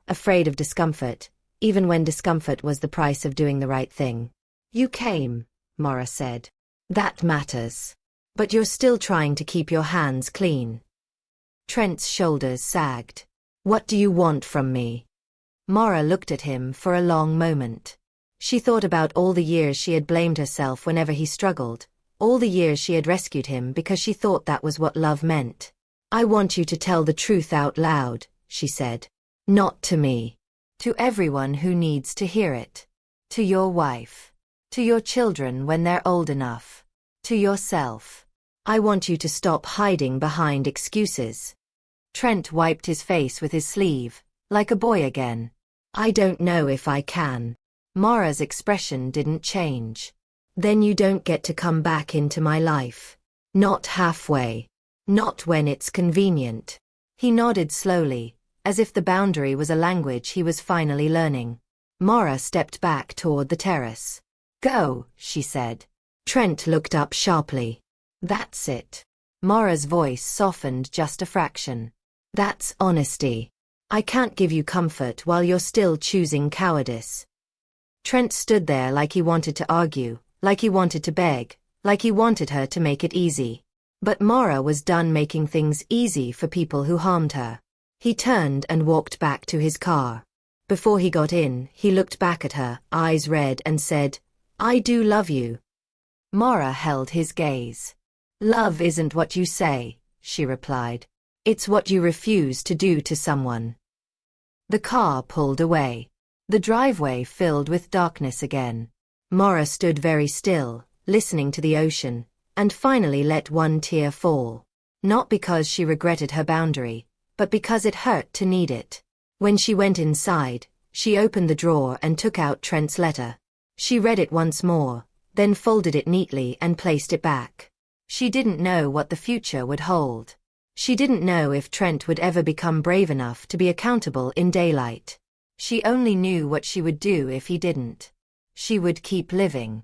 Afraid of discomfort, even when discomfort was the price of doing the right thing. "You came," Mora said. "That matters. But you're still trying to keep your hands clean." Trent's shoulders sagged. "What do you want from me?" Mora looked at him for a long moment. She thought about all the years she had blamed herself whenever he struggled, all the years she had rescued him because she thought that was what love meant. "I want you to tell the truth out loud," she said. "Not to me. To everyone who needs to hear it. To your wife. To your children when they're old enough. To yourself. I want you to stop hiding behind excuses." Trent wiped his face with his sleeve, like a boy again. "I don't know if I can." Mora's expression didn't change. "Then you don't get to come back into my life. Not halfway. Not when it's convenient." He nodded slowly, as if the boundary was a language he was finally learning. Mora stepped back toward the terrace. "Go," she said. Trent looked up sharply. "That's it." Mora's voice softened just a fraction. "That's honesty. I can't give you comfort while you're still choosing cowardice." Trent stood there like he wanted to argue, like he wanted to beg, like he wanted her to make it easy. But Mora was done making things easy for people who harmed her. He turned and walked back to his car. Before he got in, he looked back at her, eyes red, and said, "I do love you." Mora held his gaze. "Love isn't what you say," she replied. "It's what you refuse to do to someone." The car pulled away. The driveway filled with darkness again. Mora stood very still, listening to the ocean, and finally let one tear fall. Not because she regretted her boundary, but because it hurt to need it. When she went inside, she opened the drawer and took out Trent's letter. She read it once more, then folded it neatly and placed it back. She didn't know what the future would hold. She didn't know if Trent would ever become brave enough to be accountable in daylight. She only knew what she would do if he didn't. She would keep living.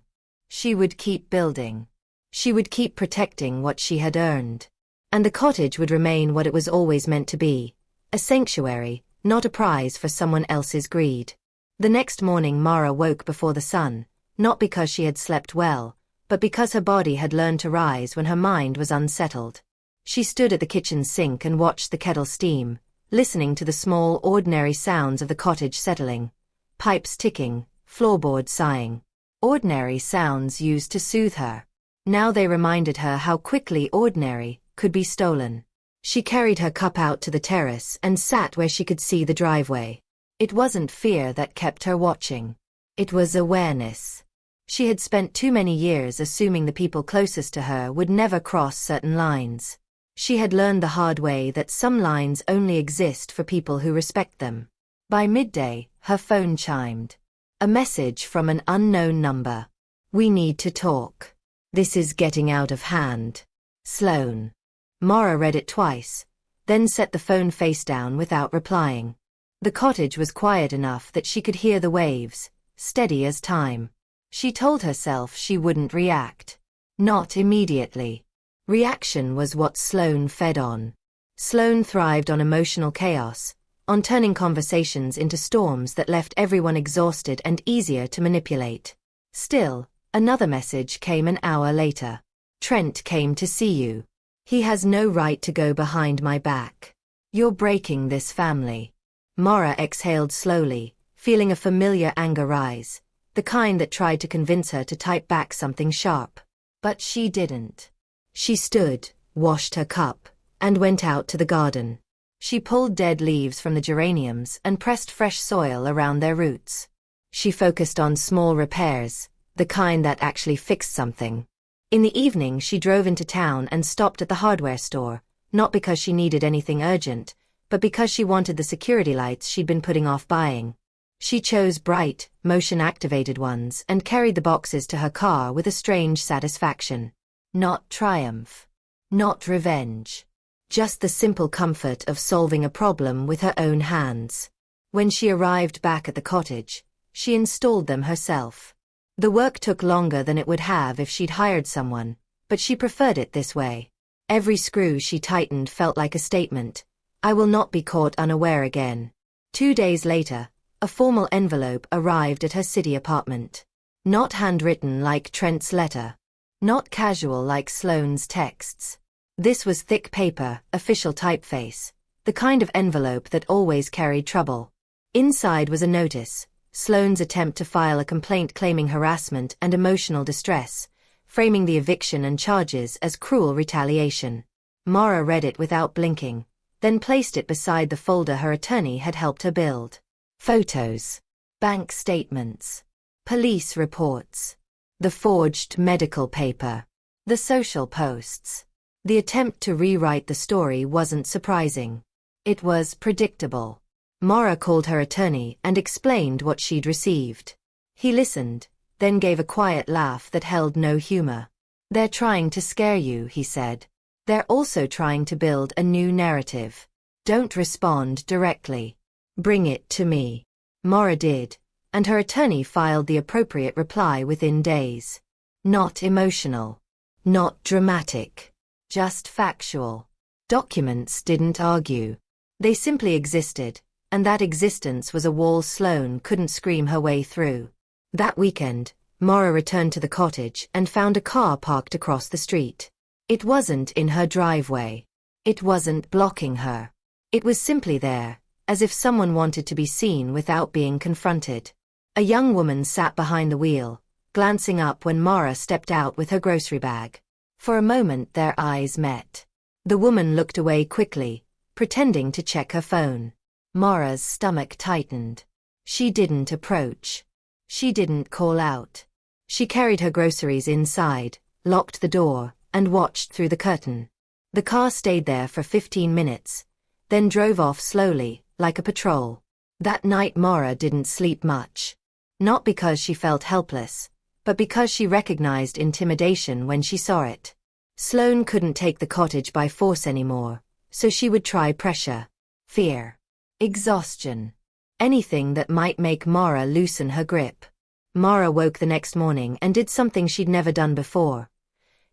She would keep building. She would keep protecting what she had earned. And the cottage would remain what it was always meant to be, a sanctuary, not a prize for someone else's greed. The next morning Mara woke before the sun, not because she had slept well, but because her body had learned to rise when her mind was unsettled. She stood at the kitchen sink and watched the kettle steam, listening to the small, ordinary sounds of the cottage settling. Pipes ticking, floorboards sighing. Ordinary sounds used to soothe her. Now they reminded her how quickly ordinary could be stolen. She carried her cup out to the terrace and sat where she could see the driveway. It wasn't fear that kept her watching. It was awareness. She had spent too many years assuming the people closest to her would never cross certain lines. She had learned the hard way that some lines only exist for people who respect them. By midday, her phone chimed. A message from an unknown number. "We need to talk. This is getting out of hand. Sloane." Mara read it twice, then set the phone face down without replying. The cottage was quiet enough that she could hear the waves, steady as time. She told herself she wouldn't react. Not immediately. Reaction was what Sloane fed on. Sloane thrived on emotional chaos, on turning conversations into storms that left everyone exhausted and easier to manipulate. Still, another message came an hour later. Trent came to see you. He has no right to go behind my back. You're breaking this family. Mara exhaled slowly, feeling a familiar anger rise, the kind that tried to convince her to type back something sharp. But she didn't. She stood, washed her cup, and went out to the garden. She pulled dead leaves from the geraniums and pressed fresh soil around their roots. She focused on small repairs, the kind that actually fixed something. In the evening she drove into town and stopped at the hardware store, not because she needed anything urgent, but because she wanted the security lights she'd been putting off buying. She chose bright, motion-activated ones and carried the boxes to her car with a strange satisfaction. Not triumph. Not revenge. Just the simple comfort of solving a problem with her own hands. When she arrived back at the cottage, she installed them herself. The work took longer than it would have if she'd hired someone, but she preferred it this way. Every screw she tightened felt like a statement. I will not be caught unaware again. 2 days later, a formal envelope arrived at her city apartment. Not handwritten like Trent's letter. Not casual like Sloane's texts. This was thick paper, official typeface, the kind of envelope that always carried trouble. Inside was a notice, Sloane's attempt to file a complaint claiming harassment and emotional distress, framing the eviction and charges as cruel retaliation. Mara read it without blinking, then placed it beside the folder her attorney had helped her build. Photos. Bank statements. Police reports. The forged medical paper. The social posts. The attempt to rewrite the story wasn't surprising. It was predictable. Mara called her attorney and explained what she'd received. He listened, then gave a quiet laugh that held no humor. They're trying to scare you, he said. They're also trying to build a new narrative. Don't respond directly. Bring it to me. Mara did, and her attorney filed the appropriate reply within days. Not emotional. Not dramatic. Just factual. Documents didn't argue. They simply existed, and that existence was a wall Sloane couldn't scream her way through. That weekend, Mara returned to the cottage and found a car parked across the street. It wasn't in her driveway. It wasn't blocking her. It was simply there, as if someone wanted to be seen without being confronted. A young woman sat behind the wheel, glancing up when Mara stepped out with her grocery bag. For a moment their eyes met. The woman looked away quickly, pretending to check her phone. Mara's stomach tightened. She didn't approach. She didn't call out. She carried her groceries inside, locked the door, and watched through the curtain. The car stayed there for 15 minutes, then drove off slowly, like a patrol. That night Mara didn't sleep much. Not because she felt helpless, but because she recognized intimidation when she saw it. Sloane couldn't take the cottage by force anymore, so she would try pressure, fear, exhaustion, anything that might make Mara loosen her grip. Mara woke the next morning and did something she'd never done before.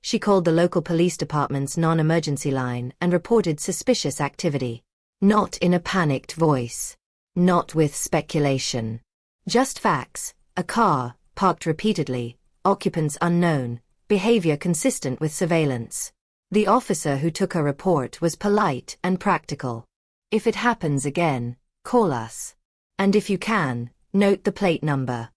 She called the local police department's non-emergency line and reported suspicious activity. Not in a panicked voice. Not with speculation. Just facts: a car, parked repeatedly, occupants unknown, behavior consistent with surveillance. The officer who took her report was polite and practical. If it happens again, call us. And if you can, note the plate number.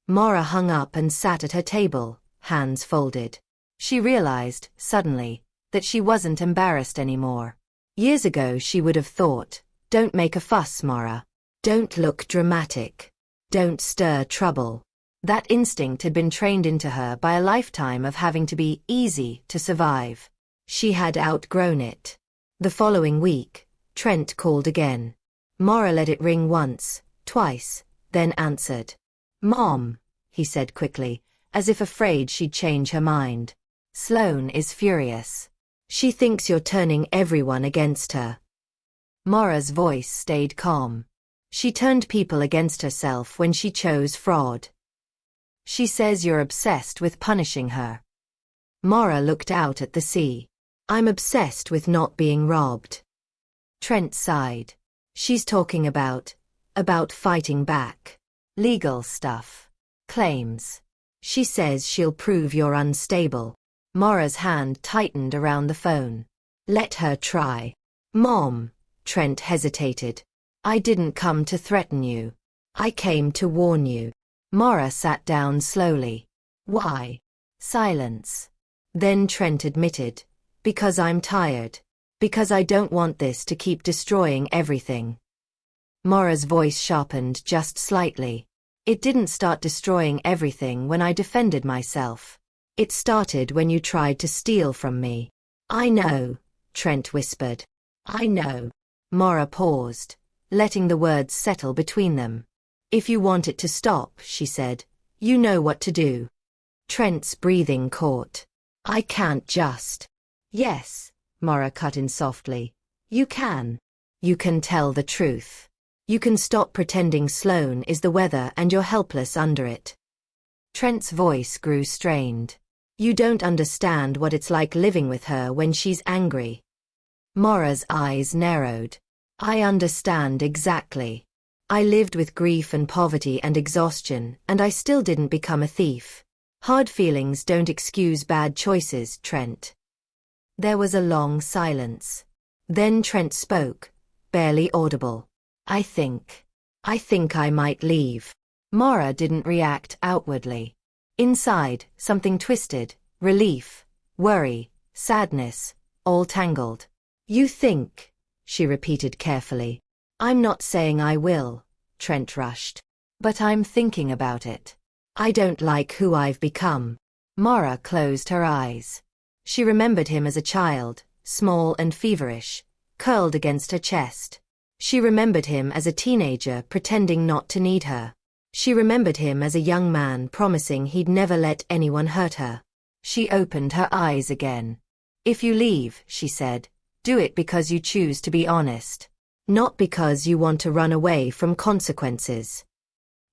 Mara hung up and sat at her table, hands folded. She realized, suddenly, that she wasn't embarrassed anymore. Years ago she would have thought, don't make a fuss, Mara. Don't look dramatic. Don't stir trouble. That instinct had been trained into her by a lifetime of having to be easy to survive. She had outgrown it. The following week, Trent called again. Mara let it ring once, twice, then answered. Mom, he said quickly, as if afraid she'd change her mind. Sloane is furious. She thinks you're turning everyone against her. Mara's voice stayed calm. She turned people against herself when she chose fraud. She says you're obsessed with punishing her. Mara looked out at the sea. I'm obsessed with not being robbed. Trent sighed. She's talking about fighting back. Legal stuff. Claims. She says she'll prove you're unstable. Mara's hand tightened around the phone. Let her try. Mom, Trent hesitated. I didn't come to threaten you. I came to warn you. Mara sat down slowly. Why? Silence. Then Trent admitted, because I'm tired. Because I don't want this to keep destroying everything. Mara's voice sharpened just slightly. It didn't start destroying everything when I defended myself. It started when you tried to steal from me. I know, Trent whispered. I know. Mara paused, letting the words settle between them. If you want it to stop, she said, you know what to do. Trent's breathing caught. I can't just. Yes, Mara cut in softly. You can. You can tell the truth. You can stop pretending Sloane is the weather and you're helpless under it. Trent's voice grew strained. You don't understand what it's like living with her when she's angry. Mara's eyes narrowed. I understand exactly. I lived with grief and poverty and exhaustion, and I still didn't become a thief. Hard feelings don't excuse bad choices, Trent. There was a long silence. Then Trent spoke, barely audible. I think I might leave. Mara didn't react outwardly. Inside, something twisted, relief, worry, sadness, all tangled. You think, she repeated carefully. I'm not saying I will, Trent rushed. But I'm thinking about it. I don't like who I've become. Mara closed her eyes. She remembered him as a child, small and feverish, curled against her chest. She remembered him as a teenager pretending not to need her. She remembered him as a young man promising he'd never let anyone hurt her. She opened her eyes again. If you leave, she said, do it because you choose to be honest. Not because you want to run away from consequences.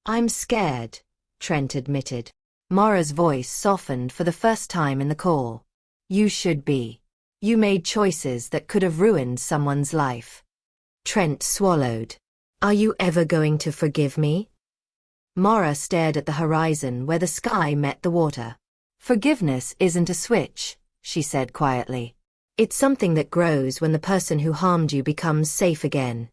I'm scared, Trent admitted. Mara's voice softened for the first time in the call. You should be. You made choices that could have ruined someone's life. Trent swallowed. Are you ever going to forgive me? Mara stared at the horizon where the sky met the water. Forgiveness isn't a switch, she said quietly. It's something that grows when the person who harmed you becomes safe again.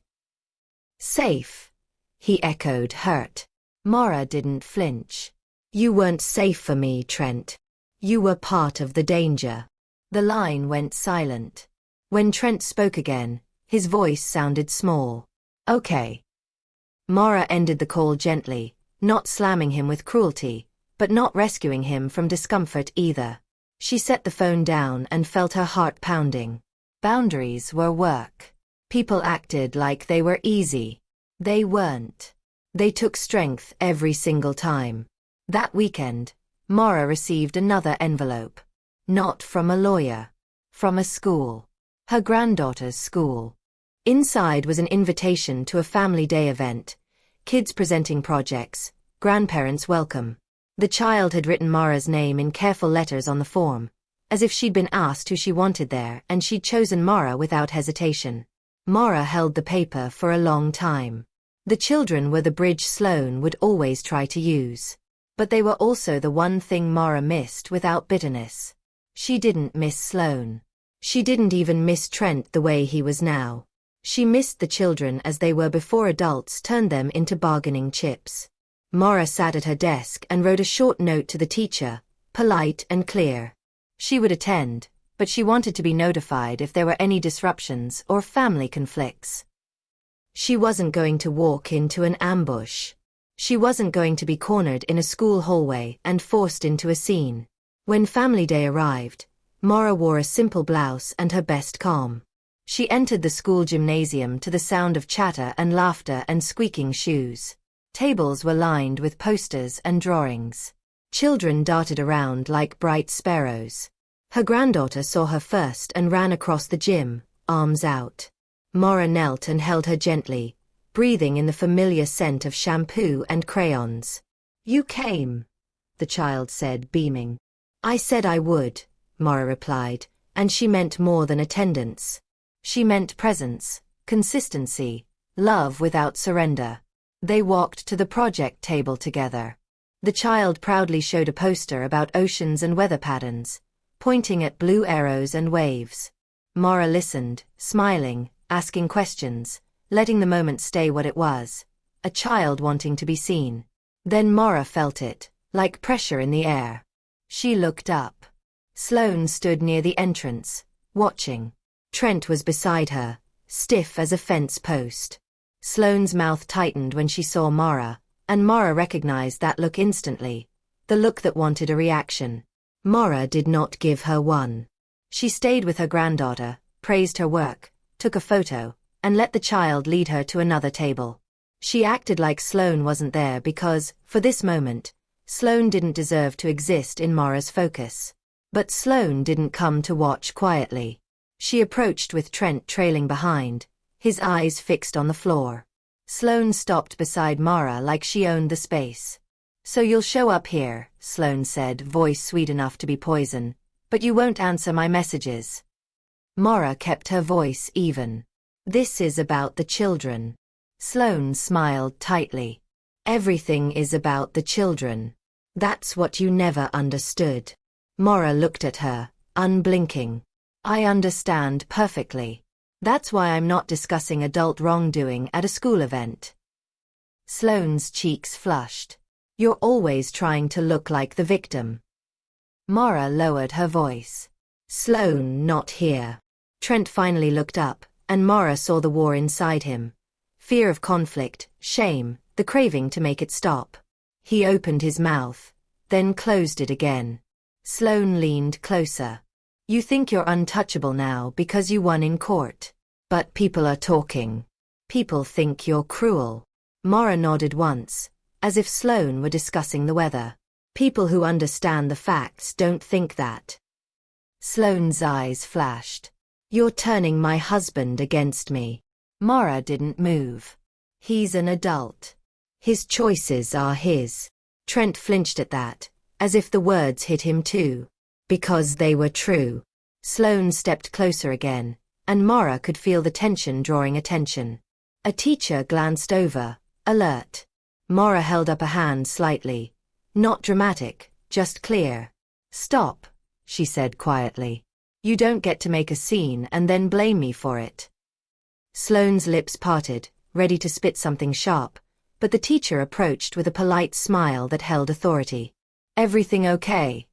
Safe? He echoed, hurt. Mara didn't flinch. You weren't safe for me, Trent. You were part of the danger. The line went silent. When Trent spoke again, his voice sounded small. Okay. Mara ended the call gently, not slamming him with cruelty, but not rescuing him from discomfort either. She set the phone down and felt her heart pounding. Boundaries were work. People acted like they were easy. They weren't. They took strength every single time. That weekend, Mara received another envelope. Not from a lawyer. From a school. Her granddaughter's school. Inside was an invitation to a family day event. Kids presenting projects, grandparents welcome. The child had written Mara's name in careful letters on the form, as if she'd been asked who she wanted there and she'd chosen Mara without hesitation. Mara held the paper for a long time. The children were the bridge Sloane would always try to use. But they were also the one thing Mara missed without bitterness. She didn't miss Sloane. She didn't even miss Trent the way he was now. She missed the children as they were before adults turned them into bargaining chips. Mara sat at her desk and wrote a short note to the teacher, polite and clear. She would attend, but she wanted to be notified if there were any disruptions or family conflicts. She wasn't going to walk into an ambush. She wasn't going to be cornered in a school hallway and forced into a scene. When family day arrived, Mara wore a simple blouse and her best calm. She entered the school gymnasium to the sound of chatter and laughter and squeaking shoes. Tables were lined with posters and drawings. Children darted around like bright sparrows. Her granddaughter saw her first and ran across the gym, arms out. Mara knelt and held her gently, breathing in the familiar scent of shampoo and crayons. "You came," the child said, beaming. "I said I would," Mara replied, and she meant more than attendance. She meant presence, consistency, love without surrender. They walked to the project table together. The child proudly showed a poster about oceans and weather patterns, pointing at blue arrows and waves. Mara listened, smiling, asking questions, letting the moment stay what it was, a child wanting to be seen. Then Mara felt it, like pressure in the air. She looked up. Sloane stood near the entrance, watching. Trent was beside her, stiff as a fence post. Sloane's mouth tightened when she saw Mara, and Mara recognized that look instantly, the look that wanted a reaction. Mara did not give her one. She stayed with her granddaughter, praised her work, took a photo, and let the child lead her to another table. She acted like Sloane wasn't there because, for this moment, Sloane didn't deserve to exist in Mara's focus. But Sloane didn't come to watch quietly. She approached with Trent trailing behind, his eyes fixed on the floor. Sloane stopped beside Mara like she owned the space. "So you'll show up here," Sloane said, voice sweet enough to be poison, "but you won't answer my messages." Mara kept her voice even. "This is about the children." Sloane smiled tightly. "Everything is about the children. That's what you never understood." Mara looked at her, unblinking. "I understand perfectly. That's why I'm not discussing adult wrongdoing at a school event." Sloane's cheeks flushed. "You're always trying to look like the victim." Mara lowered her voice. "Sloane not here." Trent finally looked up, and Mara saw the war inside him. Fear of conflict, shame, the craving to make it stop. He opened his mouth, then closed it again. Sloane leaned closer. "You think you're untouchable now because you won in court. But people are talking. People think you're cruel." Mara nodded once, as if Sloane were discussing the weather. "People who understand the facts don't think that." Sloane's eyes flashed. "You're turning my husband against me." Mara didn't move. "He's an adult. His choices are his." Trent flinched at that, as if the words hit him too. Because they were true. Sloane stepped closer again, and Mara could feel the tension drawing attention. A teacher glanced over, alert. Mara held up a hand slightly. Not dramatic, just clear. "Stop," she said quietly. "You don't get to make a scene and then blame me for it." Sloane's lips parted, ready to spit something sharp, but the teacher approached with a polite smile that held authority. "Everything okay?"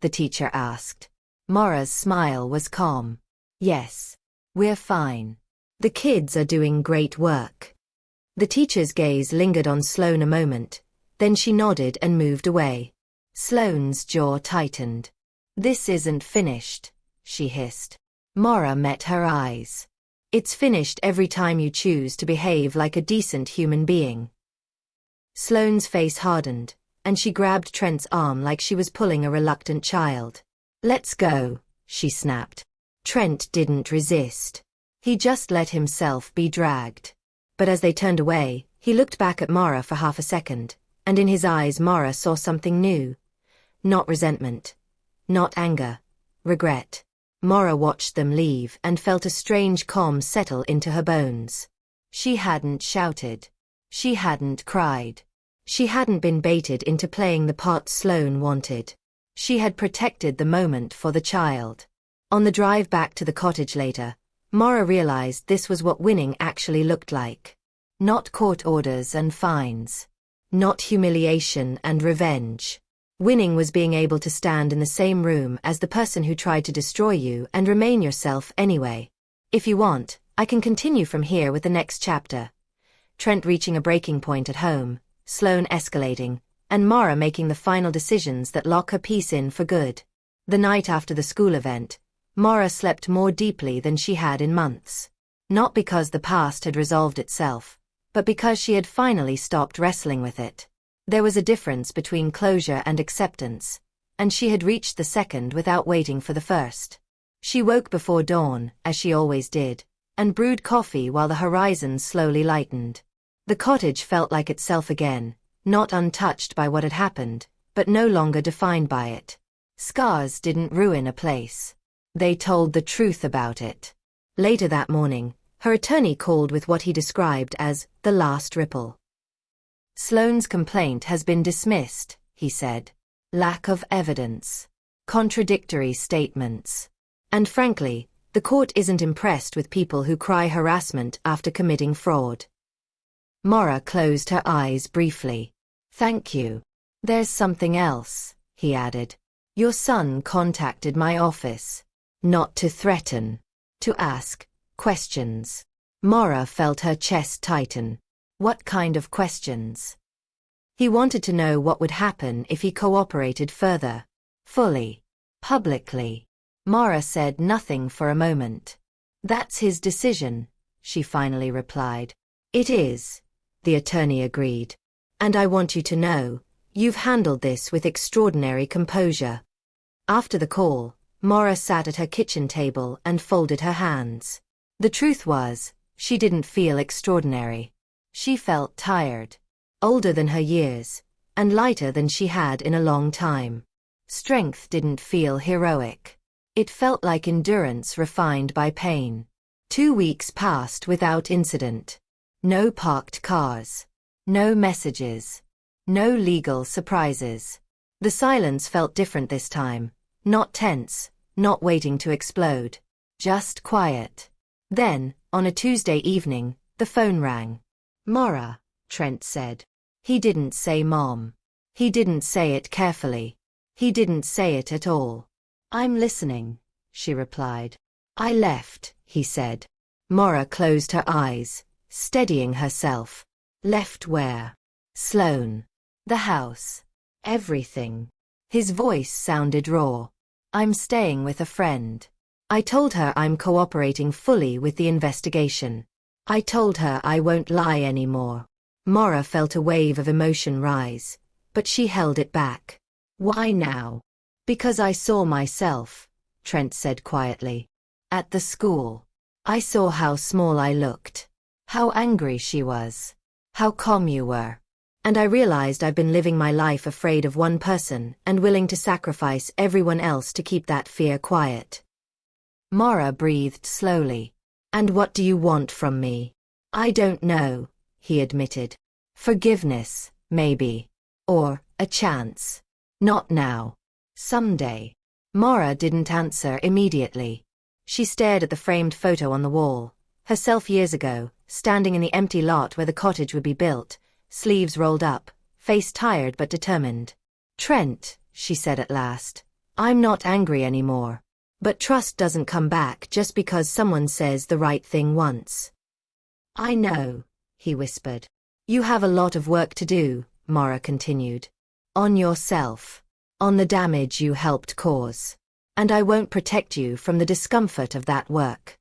the teacher asked. Mara's smile was calm. "Yes. We're fine. The kids are doing great work." The teacher's gaze lingered on Sloane a moment, then she nodded and moved away. Sloane's jaw tightened. "This isn't finished," she hissed. Mara met her eyes. "It's finished every time you choose to behave like a decent human being." Sloane's face hardened, and she grabbed Trent's arm like she was pulling a reluctant child. "Let's go," she snapped. Trent didn't resist. He just let himself be dragged. But as they turned away, he looked back at Mara for half a second, and in his eyes Mara saw something new. Not resentment. Not anger. Regret. Mara watched them leave and felt a strange calm settle into her bones. She hadn't shouted. She hadn't cried. She hadn't been baited into playing the part Sloane wanted. She had protected the moment for the child. On the drive back to the cottage later, Mara realized this was what winning actually looked like. Not court orders and fines. Not humiliation and revenge. Winning was being able to stand in the same room as the person who tried to destroy you and remain yourself anyway. "If you want, I can continue from here with the next chapter." Trent reaching a breaking point at home, Sloane escalating, and Mara making the final decisions that lock her peace in for good. The night after the school event, Mara slept more deeply than she had in months. Not because the past had resolved itself, but because she had finally stopped wrestling with it. There was a difference between closure and acceptance, and she had reached the second without waiting for the first. She woke before dawn, as she always did, and brewed coffee while the horizon slowly lightened. The cottage felt like itself again, not untouched by what had happened, but no longer defined by it. Scars didn't ruin a place. They told the truth about it. Later that morning, her attorney called with what he described as the last ripple. Sloane's complaint has been dismissed, he said. Lack of evidence. Contradictory statements. And frankly, the court isn't impressed with people who cry harassment after committing fraud. Mora closed her eyes briefly. Thank you. There's something else, he added. Your son contacted my office. Not to threaten. To ask questions. Mora felt her chest tighten. What kind of questions? He wanted to know what would happen if he cooperated further. Fully. Publicly. Mara said nothing for a moment. That's his decision, she finally replied. It is, the attorney agreed. And I want you to know, you've handled this with extraordinary composure. After the call, Mara sat at her kitchen table and folded her hands. The truth was, she didn't feel extraordinary. She felt tired. Older than her years, and lighter than she had in a long time. Strength didn't feel heroic. It felt like endurance refined by pain. 2 weeks passed without incident. No parked cars. No messages. No legal surprises. The silence felt different this time. Not tense, not waiting to explode. Just quiet. Then, on a Tuesday evening, the phone rang. Mara, Trent said. He didn't say Mom. He didn't say it carefully. He didn't say it at all. I'm listening, she replied. I left, he said. Mara closed her eyes, steadying herself. Left where? Sloane. The house. Everything. His voice sounded raw. I'm staying with a friend. I told her I'm cooperating fully with the investigation. I told her I won't lie anymore. Mara felt a wave of emotion rise, but she held it back. Why now? Because I saw myself, Trent said quietly. At the school. I saw how small I looked. How angry she was. How calm you were. And I realized I've been living my life afraid of one person and willing to sacrifice everyone else to keep that fear quiet. Mara breathed slowly. And what do you want from me? I don't know, he admitted. Forgiveness, maybe. Or a chance. Not now. Someday. Mara didn't answer immediately. She stared at the framed photo on the wall, herself years ago, standing in the empty lot where the cottage would be built, sleeves rolled up, face tired but determined. Trent, she said at last, I'm not angry anymore. But trust doesn't come back just because someone says the right thing once. I know, he whispered. You have a lot of work to do, Mara continued. On yourself. On the damage you helped cause. And I won't protect you from the discomfort of that work.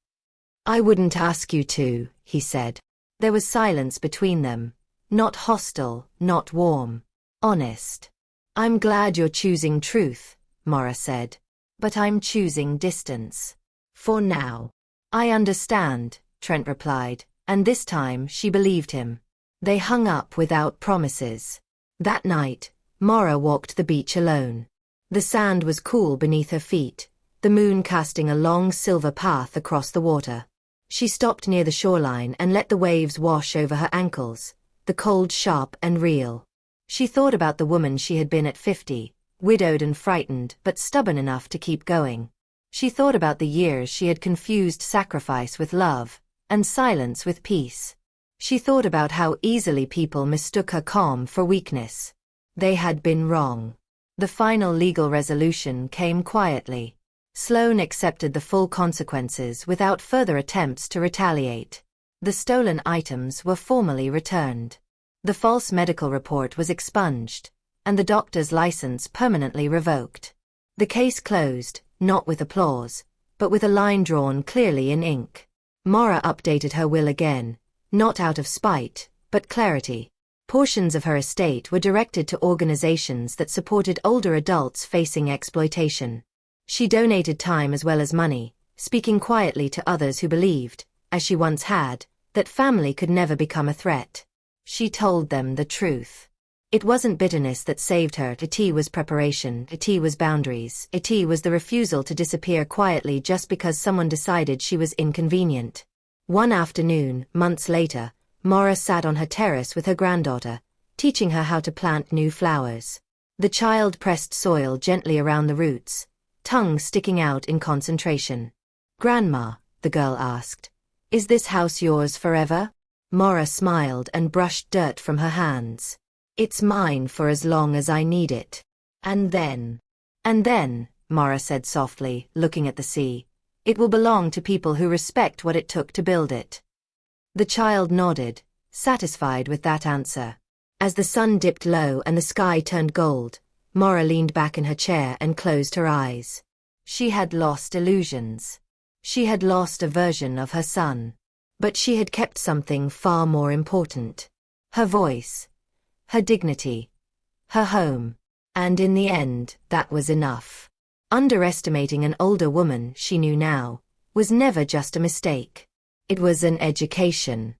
I wouldn't ask you to, he said. There was silence between them. Not hostile, not warm. Honest. I'm glad you're choosing truth, Mara said. But I'm choosing distance. For now. I understand, Trent replied, and this time she believed him. They hung up without promises. That night, Mara walked the beach alone. The sand was cool beneath her feet, the moon casting a long silver path across the water. She stopped near the shoreline and let the waves wash over her ankles, the cold sharp and real. She thought about the woman she had been at 50, widowed and frightened but stubborn enough to keep going. She thought about the years she had confused sacrifice with love, and silence with peace. She thought about how easily people mistook her calm for weakness. They had been wrong. The final legal resolution came quietly. Sloane accepted the full consequences without further attempts to retaliate. The stolen items were formally returned. The false medical report was expunged, and the doctor's license permanently revoked. The case closed, not with applause, but with a line drawn clearly in ink. Mara updated her will again, not out of spite, but clarity. Portions of her estate were directed to organizations that supported older adults facing exploitation. She donated time as well as money, speaking quietly to others who believed, as she once had, that family could never become a threat. She told them the truth. It wasn't bitterness that saved her, it was preparation, it was boundaries, it was the refusal to disappear quietly just because someone decided she was inconvenient. One afternoon, months later, Maura sat on her terrace with her granddaughter, teaching her how to plant new flowers. The child pressed soil gently around the roots, tongue sticking out in concentration. "Grandma," the girl asked, "is this house yours forever?" Maura smiled and brushed dirt from her hands. "It's mine for as long as I need it. And then, Maura said softly, looking at the sea, "it will belong to people who respect what it took to build it." The child nodded, satisfied with that answer. As the sun dipped low and the sky turned gold, Maura leaned back in her chair and closed her eyes. She had lost illusions. She had lost a version of her son. But she had kept something far more important. Her voice. Her dignity. Her home. And in the end, that was enough. Underestimating an older woman, she knew now, was never just a mistake. It was an education.